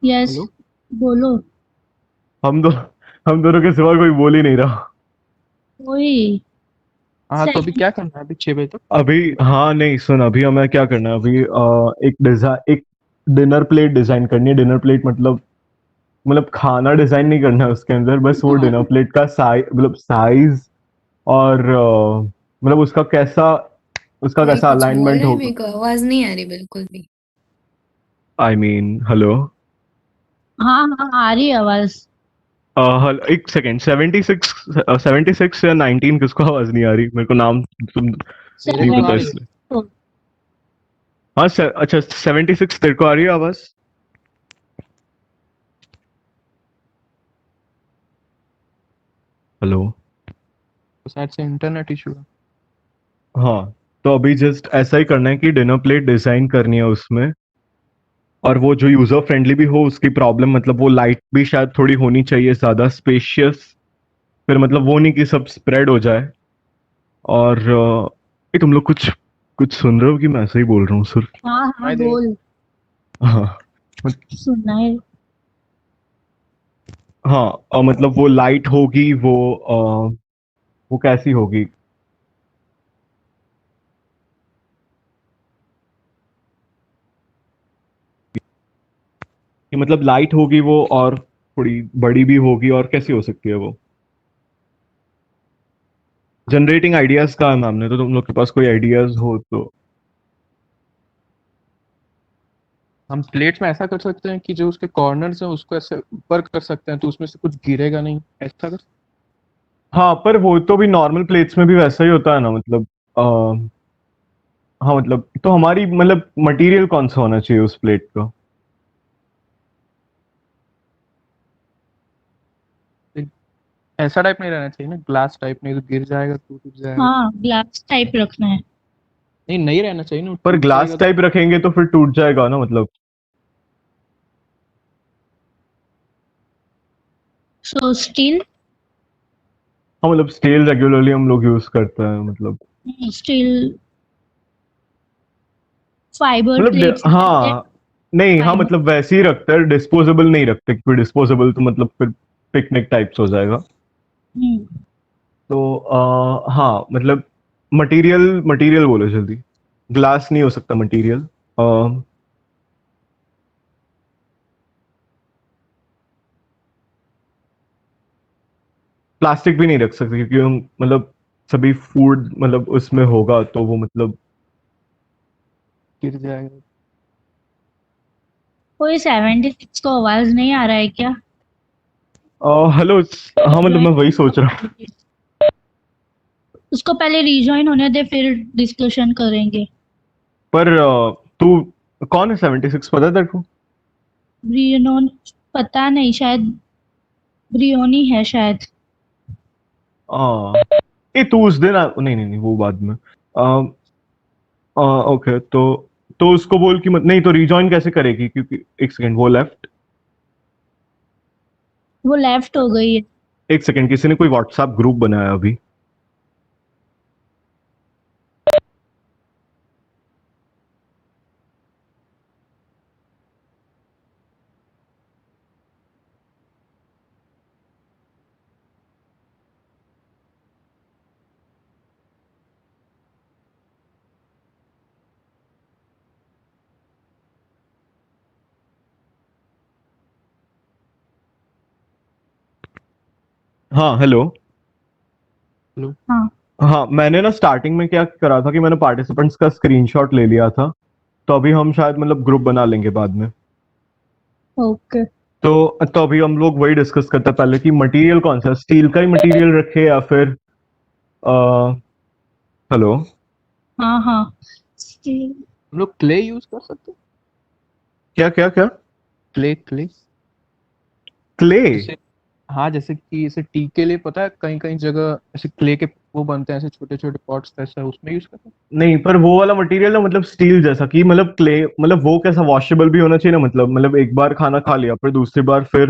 Yes. Hello. बोलो। हम दोनों के सिवा कोई बोल ही नहीं रहा। वही। हाँ तो अभी क्या करना है अभी 6 बजे तक? अभी हाँ नहीं सुन, अभी हमें क्या करना है अभी एक डिनर प्लेट डिजाइन करनी है। डिनर प्लेट मतलब खाना डिजाइन नहीं करना है उसके अंदर, बस वो डिनर प्लेट का साइज और मतलब उसका कैसा कुछ बोल अलाइनमेंट रहे हैं? होगा। मेरे को आवाज नहीं आ रही बिल्कुल भी। I mean hello. हाँ हाँ आ रही है आवाज। एक सेकेंड, 76 या 19 किसको आवाज नहीं आ रही? मेरे को नाम तुम मेरे नहीं को तो आ पता रही है। इसलिए। हाँ सर, अच्छा 76 तेरे को आ रही है आवाज? हेलो। तो शायद से इंटरनेट इशू है। हाँ, तो अभी जस्ट ऐसा ही करना है कि डिनर प्लेट डिजाइन करनी है उसमें, और वो जो यूजर फ्रेंडली भी हो। उसकी प्रॉब्लम मतलब वो लाइट भी शायद थोड़ी होनी चाहिए, ज्यादा स्पेशियस, फिर मतलब वो नहीं कि सब स्प्रेड हो जाए। और तुम लोग कुछ कुछ सुन रहे हो कि मैं ऐसे ही बोल रहा हूँ सिर्फ? हाँ हाँ हाय देव। बोल। हाँ सुनना है। हाँ, मतलब वो लाइट होगी, वो कैसी होगी? कि मतलब लाइट होगी वो, और थोड़ी बड़ी भी होगी, और कैसी हो सकती है वो? जनरेटिंग आइडियाज का है मैम ने, तो तुम लोग के पास कोई आइडियाज हो तो। हम प्लेट्स में ऐसा कर सकते हैं कि जो उसके कॉर्नर्स हैं उसको ऐसे ऊपर कर सकते हैं तो उसमें से कुछ गिरेगा नहीं, ऐसा कर। हाँ, पर वो तो भी नॉर्मल प्लेट्स में भी वैसा ही होता है ना, मतलब हाँ मतलब, तो हमारी मतलब मटेरियल कौन सा होना चाहिए उस प्लेट का? ऐसा टाइप नहीं रहना चाहिए ना, ग्लास टाइप, नहीं तो गिर जाएगा टूट जाएगा। हाँ ग्लास टाइप रखना है। नहीं नहीं रहना चाहिए ना, पर टूट ग्लास जाएगा तो। टाइप रखेंगे तो फिर टूट जाएगा ना, मतलब। सो स्टील। हाँ मतलब स्टील रेगुलरली हम लोग यूज करते हैं, मतलब स्टील फाइबर मतलब प्लेट्स। हाँ नहीं, हाँ फाइबर। मतलब वैसे ही रखते हैं, डिस्पोजेबल नहीं रखते, क्योंकि डिस्पोजेबल तो मतलब फिर पिकनिक टाइप्स हो जाएगा। तो हाँ मतलब मटेरियल मटेरियल बोलो जल्दी। ग्लास नहीं हो सकता मटेरियल। प्लास्टिक भी नहीं रख सकते क्योंकि हम मतलब सभी फूड मतलब उसमें होगा तो वो मतलब गिर जाएगा। कोई 76 को आवाज नहीं आ रहा है क्या? हेलो। हाँ मतलब मैं वही सोच रहा हूँ। उसको पहले रिजॉइन होने दे फिर डिस्कशन करेंगे। पर तू कौन है 76 पता है तेरे को? ब्रियोन पता नहीं, शायद ब्रियोनी है शायद। ए तू उस दिन नहीं नहीं नहीं वो बाद में। ओके तो उसको बोल कि मत नहीं तो रिजॉइन कैसे करेगी क्योंकि एक सेकंड वो लेफ्ट हो गई है। एक सेकंड किसी ने कोई व्हाट्सएप ग्रुप बनाया अभी। हाँ हेलो। हाँ हाँ मैंने ना स्टार्टिंग में क्या करा था कि मैंने पार्टिसिपेंट्स का स्क्रीनशॉट ले लिया था तो अभी हम शायद मतलब ग्रुप बना लेंगे बाद में। ओके। तो अभी हम लोग वही डिस्कस करते हैं पहले कि मटेरियल कौन सा स्टील का ही मटेरियल रखे या फिर हेलो। हाँ हाँ हम लोग क्ले यूज कर सकते हैं। क्या क्या क्या? Clay clay clay? जैसे हाँ जैसे कि ऐसे टी के लिए पता है कहीं कहीं जगह ऐसे क्ले के वो बनते हैं ऐसे छोटे छोटे पॉट्स ऐसा उसमें यूज करते हैं। नहीं पर वो वाला मटेरियल ना मतलब स्टील जैसा कि मतलब क्ले मतलब वो कैसा वॉशेबल भी होना चाहिए ना मतलब एक बार खाना खा लिया फिर दूसरी बार फिर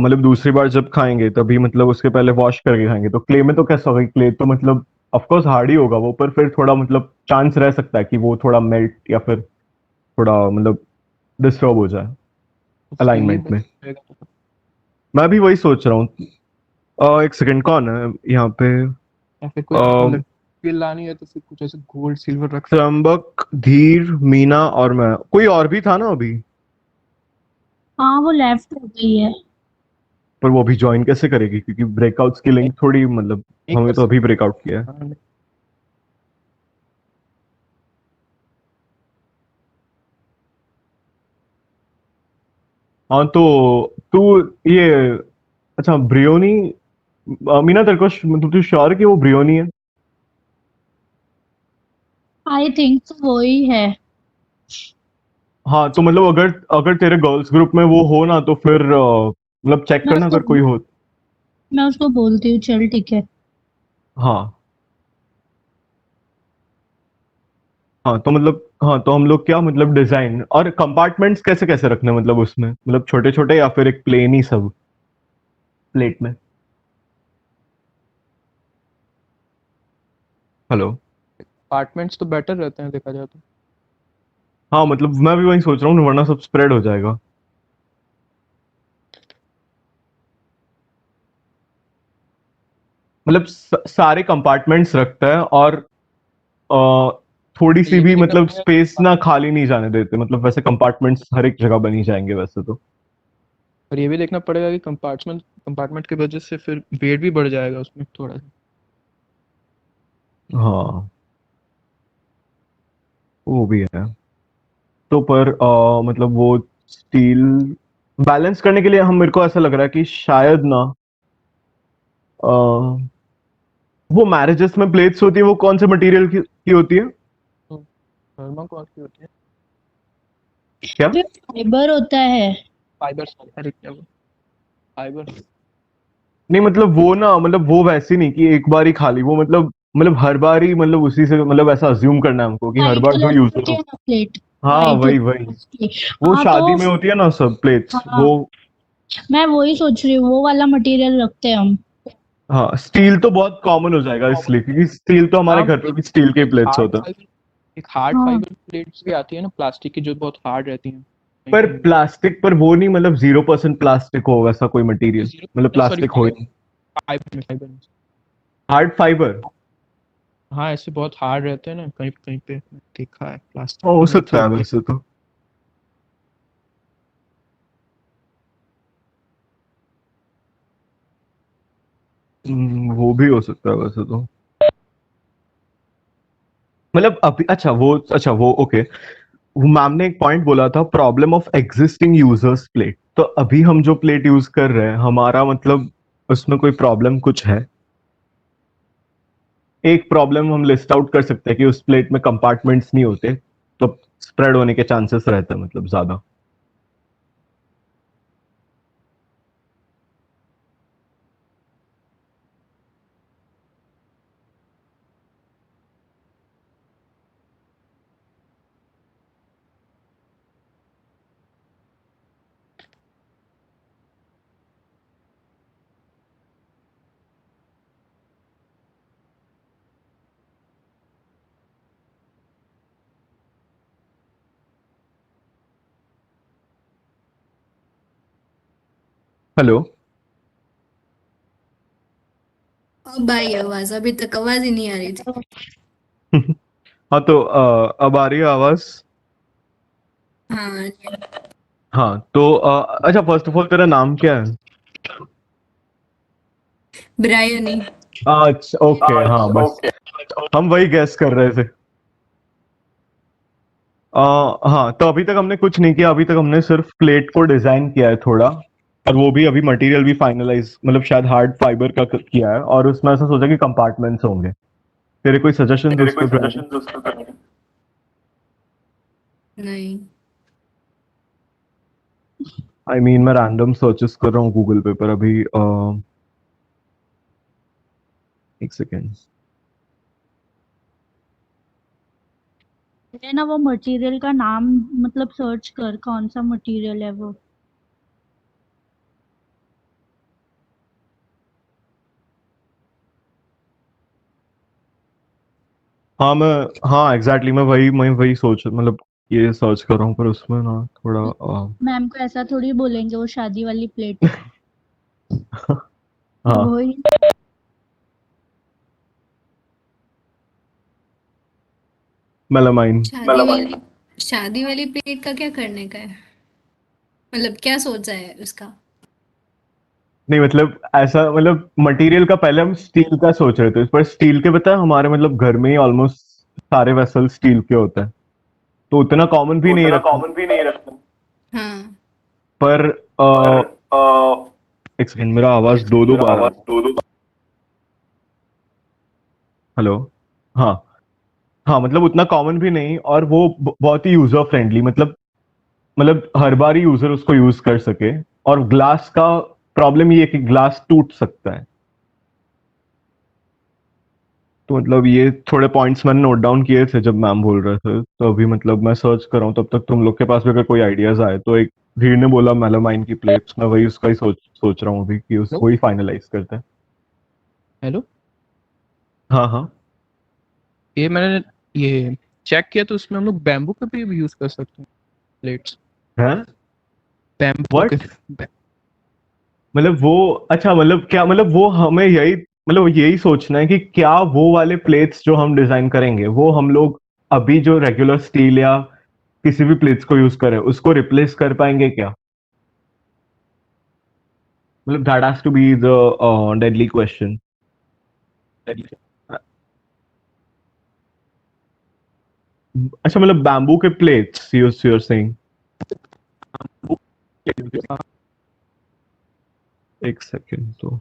मतलब दूसरी बार जब खाएंगे तभी मतलब उसके पहले वॉश करके खाएंगे तो क्ले में तो कैसा होगा क्ले तो मतलब ऑफ कोर्स हार्ड ही होगा वो पर फिर थोड़ा मतलब चांस रह सकता है कि वो थोड़ा मेल्ट या फिर थोड़ा मतलब डिस्टर्ब हो जाए अलाइनमेंट में। मैं भी वही सोच रहा हूँ। एक सेकंड कौन है यहाँ पे? या फिर कोई मतलब लानी है तो फिर कुछ ऐसे गोल्ड सिल्वर रख सकते त्र्यंबक धीर मीना और मैं कोई और भी था ना अभी। हाँ वो लेफ्ट हो गई है। पर वो अभी ज्वाइन कैसे करेगी क्योंकि ब्रेकआउट्स की लिंक थोड़ी मतलब हमें तो अभी ब्रेकआउट किया है। हाँ तो तू ये अच्छा ब्रियोनी मीना तेरे को मतलब तू श्योर कि वो ब्रियोनी है? आई थिंक तो वो ही है। हाँ तो मतलब अगर अगर तेरे गर्ल्स ग्रुप में वो हो ना तो फिर मतलब चेक करना अगर कोई हो। मैं उसको बोलती हूँ चल ठीक है। हाँ हाँ तो मतलब हाँ तो हम लोग क्या मतलब डिजाइन और कंपार्टमेंट्स कैसे कैसे रखने मतलब उसमें मतलब छोटे छोटे या फिर एक प्लेन ही सब प्लेट में। हेलो। अपार्टमेंट्स तो बेटर रहते हैं देखा जाए तो। हाँ मतलब मैं भी वही सोच रहा हूँ वरना सब स्प्रेड हो जाएगा। मतलब सारे कंपार्टमेंट्स रखता है और थोड़ी सी ये भी भी देखना मतलब पड़ेगा स्पेस ना खाली नहीं जाने देते मतलब वैसे कंपार्टमेंट्स हर एक जगह बनी जाएंगे वैसे तो। और ये भी देखना पड़ेगा कि कंपार्टमेंट की वजह से फिर वेट भी बढ़ जाएगा उसमें थोड़ा सा। हाँ वो भी है। तो पर मतलब वो स्टील बैलेंस करने के लिए हम मेरे को ऐसा लग रहा है कि शायद ना वो मैरिजेस में प्लेट्स होती है वो कौन से मटेरियल की होती है? थर्मा कौन सी होती है? क्या? फाइबर होता है। फाइबर अरे क्या वो फाइबर। नहीं मतलब वो ना मतलब वो वैसी नहीं कि एक बार ही खा ली वो मतलब हर बार ही मतलब उसी से मतलब ऐसा अज्यूम करना है हमको कि हर वाइट बार जो कलर यूज की होती हो। है ना प्लेट। हाँ वाइट वही वही वो हाँ शादी तो में होती है ना सब प्लेट्स हाँ वो। मैं वही सोच रही हूँ वो वाला मटेरियल रखते हैं हम। हाँ स्टील तो बहुत कॉमन हो जाएगा इसलिए क्योंकि स्टील तो हमारे हाँ घर पे भी स्टील के प्लेट्स होता है। एक हार्ड हाँ फाइबर प्लेट्स भी आती है ना प्लास्टिक की जो बहुत हार्ड रहती हैं। पर प्लास्टिक पर वो नहीं मतलब 0% प्लास्टिक हो वैसा कोई मटेरियल मतलब सॉरी प्लास्टिक हो ही नहीं। फाइबर में। हार्ड फाइबर हाँ ऐसे बहुत हार्ड रहते हैं ना, कहीं कहीं पे देखा है प्लास्टिक हो में नहीं सकता है होते। वैसे तो। वो भी हो सकता है वैसे तो। मतलब अभी अच्छा वो ओके। मैम ने एक पॉइंट बोला था, problem of existing users plate. तो अभी हम जो प्लेट यूज कर रहे हैं हमारा मतलब उसमें कोई प्रॉब्लम कुछ है? एक प्रॉब्लम हम लिस्ट आउट कर सकते हैं कि उस प्लेट में कंपार्टमेंट्स नहीं होते, तो स्प्रेड होने के चांसेस रहते हैं मतलब ज्यादा। हेलो। अब आई आवाज, अभी तक आवाज ही नहीं आ रही थी। हाँ तो अब आ रही है आवाज? हाँ, हाँ तो अच्छा फर्स्ट ऑफ ऑल तेरा नाम क्या है? ब्रायनी। अच्छा ओके, हाँ बस हम वही गैस कर रहे थे। हाँ तो अभी तक हमने कुछ नहीं किया, अभी तक हमने सिर्फ प्लेट को डिजाइन किया है थोड़ा, और वो भी अभी मटेरियल भी फाइनलाइज मतलब शायद हार्ड फाइबर का किया है, और उसमें ऐसा सोचा कि कंपार्टमेंट्स होंगे। तेरे कोई सजेशन उस पर? नहीं। आई मीन मैं रैंडम सर्चेस कर रहा हूँ गूगल पे, पर अभी एक सेकेंड। है ना वो मटेरियल का नाम, मतलब सर्च कर कौन सा मटेरियल है वो। हाँ एग्जैक्टली मैं वही सोच मतलब ये सर्च कर रहा हूँ, पर उसमें ना थोड़ा मैम को ऐसा थोड़ी बोलेंगे वो शादी वाली प्लेट। हाँ वही। मेलामाइन। शादी वाली प्लेट का क्या करने का है? मतलब क्या सोचा है उसका? नहीं मतलब ऐसा मतलब मटेरियल का पहले हम स्टील का सोच रहे थे, पर स्टील के पता है हमारे मतलब घर में ही ऑलमोस्ट सारे वेसल स्टील के होते हैं, तो उतना कॉमन भी नहीं रखना। हाँ। पर एक सेकंड, मेरा आवाज दो दो बार आ रहा। हेलो। हाँ हाँ मतलब उतना कॉमन भी नहीं, और वो बहुत ही यूजर फ्रेंडली, मतलब हर बार ही यूजर उसको यूज कर सके। और ग्लास का प्रॉब्लम ये है कि ग्लास टूट सकता है। तो मतलब ये थोड़े पॉइंट्स मैंने नोट डाउन किए थे जब मैम बोल रहे थे, तो अभी मतलब मैं सर्च कर रहा हूँ, तब तक तुम लोग के पास भी अगर कोई आइडियाज आए तो। एक धीर ने बोला मेलामाइन की प्लेट्स, मैं वही उसका ही सोच रहा हूँ अभी कि उसको ही फाइनलाइज करते हैं। हेलो। हाँ हाँ ये मैंने ये चेक किया तो उसमें हम लोग बैम्बू का भी यूज कर सकते हैं प्लेट्स। है बैम्बू व्हाट? के मतलब वो अच्छा मतलब क्या मतलब वो हमें यही मतलब यही सोचना है कि क्या वो वाले प्लेट्स जो हम डिजाइन करेंगे वो हम लोग अभी जो रेगुलर स्टील या किसी भी प्लेट्स को यूज करें उसको रिप्लेस कर पाएंगे क्या? मतलब that has to be the deadly question. अच्छा मतलब बैम्बू के प्लेट्स यूर सेइंग? एक सेकेंड तो।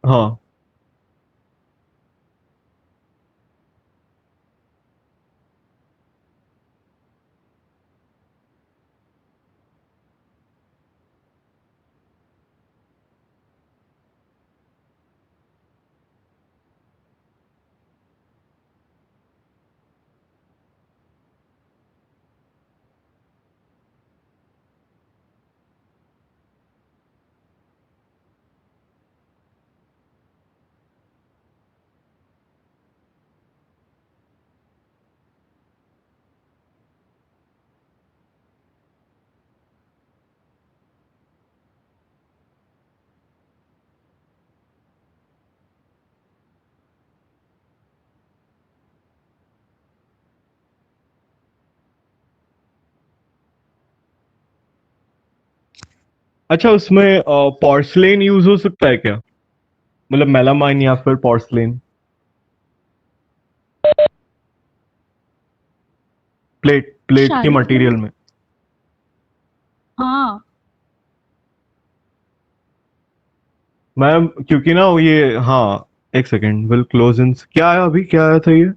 हाँ अच्छा, उसमें पोर्सलेन यूज हो सकता है क्या? मतलब मेलामाइन या फिर पोर्सलेन प्लेट के शायद मटेरियल में। हाँ मैम क्योंकि ना ये, हाँ एक सेकेंड, विल क्लोज इन, क्या आया अभी, क्या आया था ये?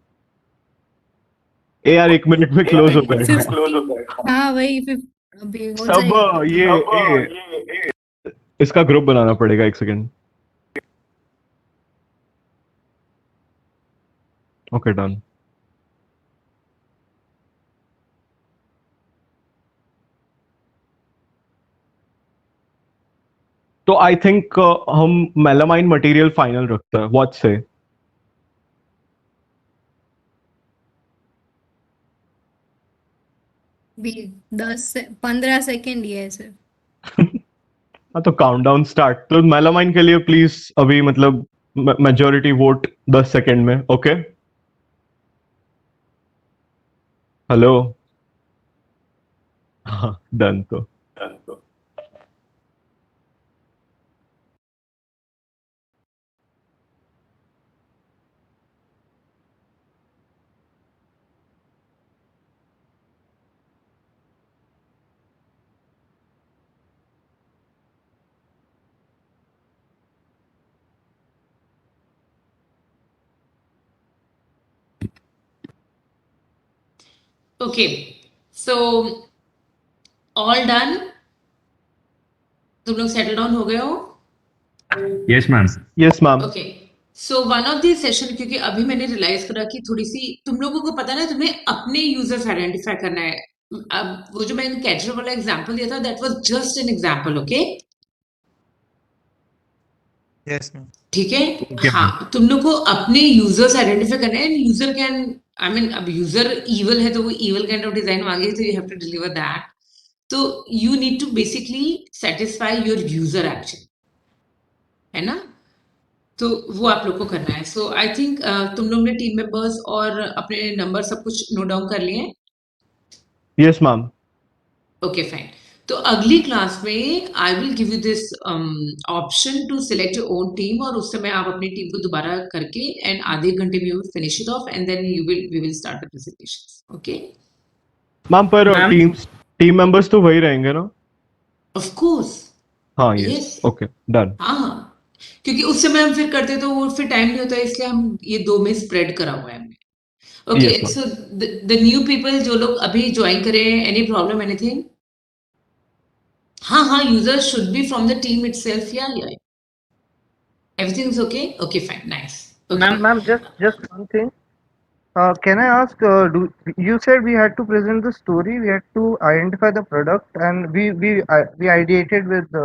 ए यार 1 मिनट में क्लोज हो जाएगा। हाँ वही फिर अभी हो सब जाएगा। ये इसका ग्रुप बनाना पड़ेगा, 1 सेकेंड। Okay done. तो आई थिंक हम मेलामाइन मटेरियल फाइनल रखते हैं, व्हाट से? भी 15 सेकेंड ही है सिर्फ। हाँ तो काउंटडाउन स्टार्ट, तो मेलामाइन के लिए प्लीज अभी मतलब मेजोरिटी वोट 10 सेकेंड में। ओके हेलो, हाँ डन। तो ओके सो ऑल डन, तुम लोग सेटल डाउन हो गए हो? Yes ma'am. Yes ma'am. Okay so one of the session, क्योंकि अभी मैंने रियलाइज करा कि थोड़ी सी तुम लोगों को पता ना, तुम्हें अपने यूजर्स आइडेंटिफाई करना है। अब वो जो मैंने कैटर वाला एग्जांपल दिया था, that was just an example. Okay yes ma'am. ठीक है। हाँ तुम लोग को अपने यूजर्स आइडेंटिफाई करना है। यूजर कैन, आई मीन अब यूजर इवल है तो वो इवल काइंड ऑफ डिजाइन मांगे, तो you have to deliver that. तो you need to basically satisfy your user actually, है ना? तो वो आप लोग को करना है। सो आई थिंक तुम लोग ने टीम मेंबर्स और अपने नंबर सब कुछ नोट डाउन कर लिए हैं? Yes ma'am. Okay fine. तो अगली क्लास में I will give you this option to select your own team, और उस समय आप अपनी टीम को दोबारा करके एंड आधे घंटे में you finish it off and then we will start the presentation. Okay ma'am पर टीम मेंबर्स तो वही रहेंगे ना? Of course. हाँ यस यस ओके डन। हाँ, क्योंकि उस समय हम फिर करते तो वो फिर टाइम नहीं होता, इसलिए हम ये 2 में स्प्रेड करा हुआ है हमने। Okay Yes, ma'am. So the new people जो लोग अभी ज्वाइन करें, एनी प्रॉब्लम एनीथिंग? हाँ users should be from the team itself. या everything is okay? Okay fine, nice. Ma'am, just one thing. Can I ask? You said we had to present the story, we had to identify the product, and we ideated with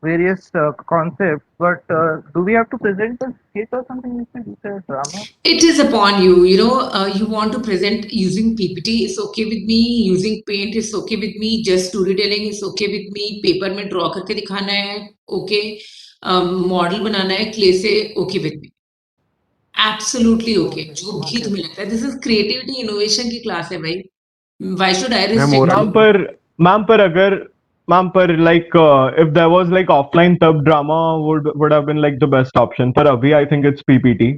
various concepts. But do we have to present a skit or something? You said drama. It is upon you. You know, you want to present using PPT, it's okay with me. Using paint, it's okay with me. Just storytelling is okay with me. Paper में draw करके दिखाना है, okay. Model बनाना है clay से, okay with me, absolutely okay. जो भी तुम्हें लगता है, दिस इज क्रिएटिविटी इनोवेशन की क्लास है भाई। Why should I restrict? Ma'am पर like if there was like offline तब drama would have been like the best option, पर अभी I think it's PPT.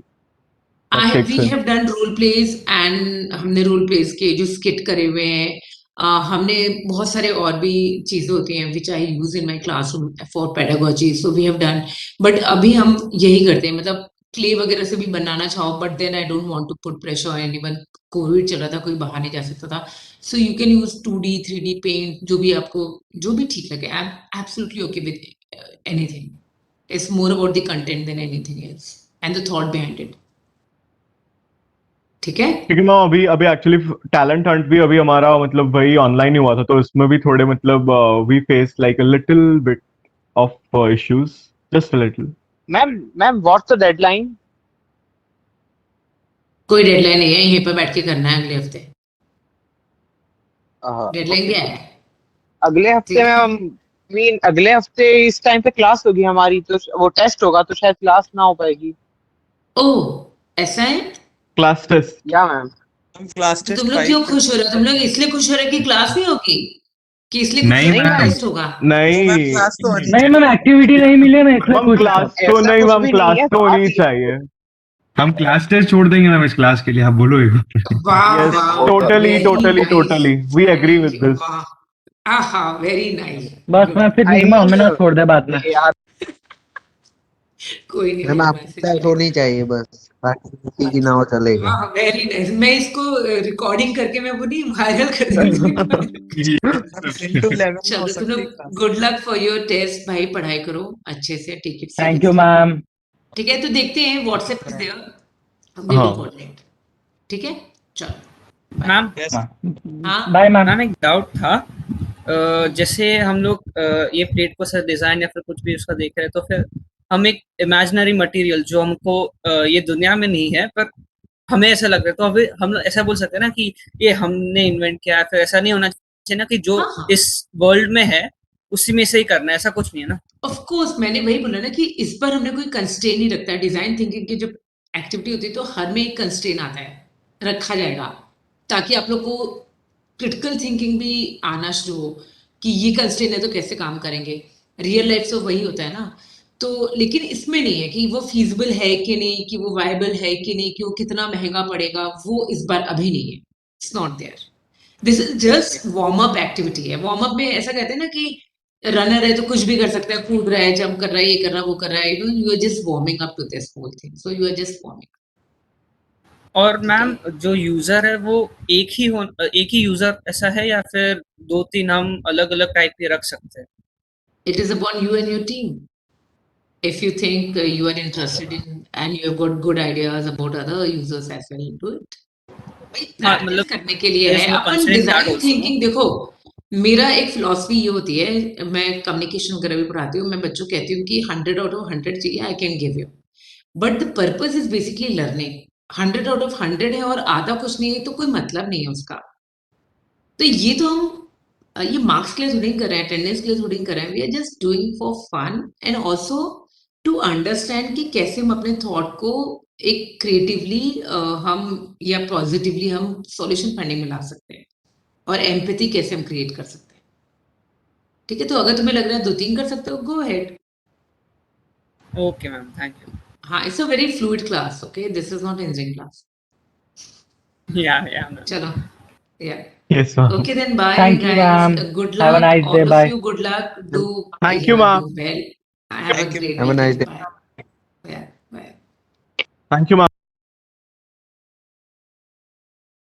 We have done role plays, and हमने role plays के जो skit करे हुए हैं, हमने बहुत सारे और भी चीजें होती हैं which I use in my classroom for pedagogy, so we have done. But अभी हम यही करते हैं, मतलब क्ले वगैरह से भी बनाना चाहो, but then I don't want to put pressure on anyone. Covid चल रहा था, कोई बाहर नहीं जा सकता था, so you can use 2D 3D paint, जो भी आपको जो भी ठीक लगे। I am absolutely okay with anything. It's more about the content than anything else and the thought behind it. ठीक है, क्योंकि मैं अभी अभी एक्चुअली टैलेंट हंट भी अभी हमारा मतलब वही ऑनलाइन ही हुआ था, तो इसमें भी थोड़े मतलब we face like a little bit of issues, just a little. Ma'am what's the deadline? कोई डेडलाइन नहीं है, यहीं पर बैठ के करना है अगले हफ्ते। डेडलाइन क्या है? अगले हफ्ते में हम मीन अगले हफ्ते इस टाइम पे क्लास होगी हमारी, तो वो टेस्ट होगा, तो शायद क्लास ना हो पाएगी। ओह ऐसा है? Class test? या मैम। हम क्लास तो टेस्ट तुम लोग क्यों खुश हो रहे हो? तुम लोग इसलिए खुश हो रहे हो कि क्लास नहीं होगी, कि इसलिए खुश हो रहे हो कि टेस्ट होगा? नहीं क्लास तो नहीं मैम, एक्टिविटी नहीं मिले ना इसलिए मैम कुछ क्लास तो ऐसा नहीं, कुछ मैम भी क्लास नहीं है, तो बात होनी ये- चाहिए। हम क्लास टेस्ट छोड़ देंगे मैम इस क्लास के लिए, आप बोलो एक बार। वाह Yes, वाह, totally, very totally, nice. totally. We agree with this. वाह, आहा, very nice. बस मैं फिर I नीमा mean, हमें ना छोड़ दे बाद में। यार कोई नहीं, मैम मेरे आपको मैसेज क्लास होनी चाहिए बस, बाकी किसी की ना हो चलेगा। हाँ, वेरी नाइस। मैं इसको रिकॉर्डिंग करके मैं वो नहीं वायरल कर दूंगी। 10 to 11 में हो चलो तुम सकती है लोग class. Good luck for your test भाई, पढ़ाई करो अच्छे से, take it thank you seriously. Ma'am. ठीक है, तो देखते हैं WhatsApp is there, we will coordinate. ठीक है, चलो मैम हाँ बाय मैम। मैम एक डाउट था, जैसे हम लोग ये प्लेट को सर डिजाइन या फिर कुछ भी उसका देख रहे हैं, तो फिर हम एक इमेजिनरी मटेरियल जो हमको ये दुनिया में नहीं है पर हमें ऐसा लग रहा है, तो अभी हम लोग ऐसा बोल सकते हैं ना कि ये हमने इन्वेंट किया है, फिर ऐसा नहीं होना चाहिए ना कि जो इस वर्ल्ड में है उसी में से ही करना है, ऐसा कुछ नहीं है ना? ऑफ कोर्स, मैंने वही बोला ना कि इस पर हमने कोई कंस्ट्रेन नहीं रखता है। डिजाइन थिंकिंग की जब एक्टिविटी होती है तो हर में एक कंस्ट्रेन आता है, रखा जाएगा, ताकि आप लोग को क्रिटिकल थिंकिंग भी आना शुरू हो कि ये कंस्ट्रेन है तो कैसे काम करेंगे। रियल लाइफ से वही होता है ना, तो लेकिन इसमें नहीं है कि वो फीजिबल है कि नहीं, कि वो वायबल है कि नहीं, कि वो कितना महंगा पड़ेगा, वो इस बार अभी नहीं है। It's not there, this is just warm up activity है। वार्म अप में ऐसा कहते हैं ना कि रनर है तो कुछ भी कर सकता है, कूद रहा है, जंप कर रहा है, ये कर रहा है, वो कर रहा है, you know, you are just warming up to this whole thing, so you are just warming. और मैम जो यूजर है वो एक ही यूजर ऐसा है या फिर 2-3 हम अलग अलग टाइप के रख सकते हैं? It is upon you and your team. If you think you are interested in and you have got good ideas about other users as well, do it. हाँ, मतलब करने के लिए है अपन डिजाइन थिंकिंग। देखो मेरा एक फिलॉसफी ये होती है, मैं कम्युनिकेशन वगैरह भी पढ़ाती हूँ, मैं बच्चों को कहती हूँ कि 100 आउट ऑफ 100 चाहिए, I can give you, but the purpose is basically learning. 100 out of 100 है और आधा कुछ नहीं है तो कोई मतलब नहीं है उसका। तो ये तो हम ये मार्क्स के लिए थोड़ी कर रहे हैं, अटेंडेंस के लिए थोड़ी कर रहे हैं, we are just doing for fun and also to understand कि कैसे हम अपने थॉट को एक क्रिएटिवली हम या पॉजिटिवली हम सॉल्यूशन फंडिंग में ला सकते हैं, और एम्पैथी कैसे हम क्रिएट कर सकते हैं। ठीक है, तो अगर तुम्हें लग रहा है 2-3 कर सकते हो, go ahead. Okay ma'am, thank you. हाँ, it's a very fluid class, okay, this is not engineering class. या चलो, या Yes, ma'am. okay then, bye Thank you, guys, ma'am. good Have a luck, nice all day. of Bye. you, good luck, do Thank you, ma'am. do well, have a great Have a nice weekend. day. Bye. Yeah, bye. Thank you, ma'am.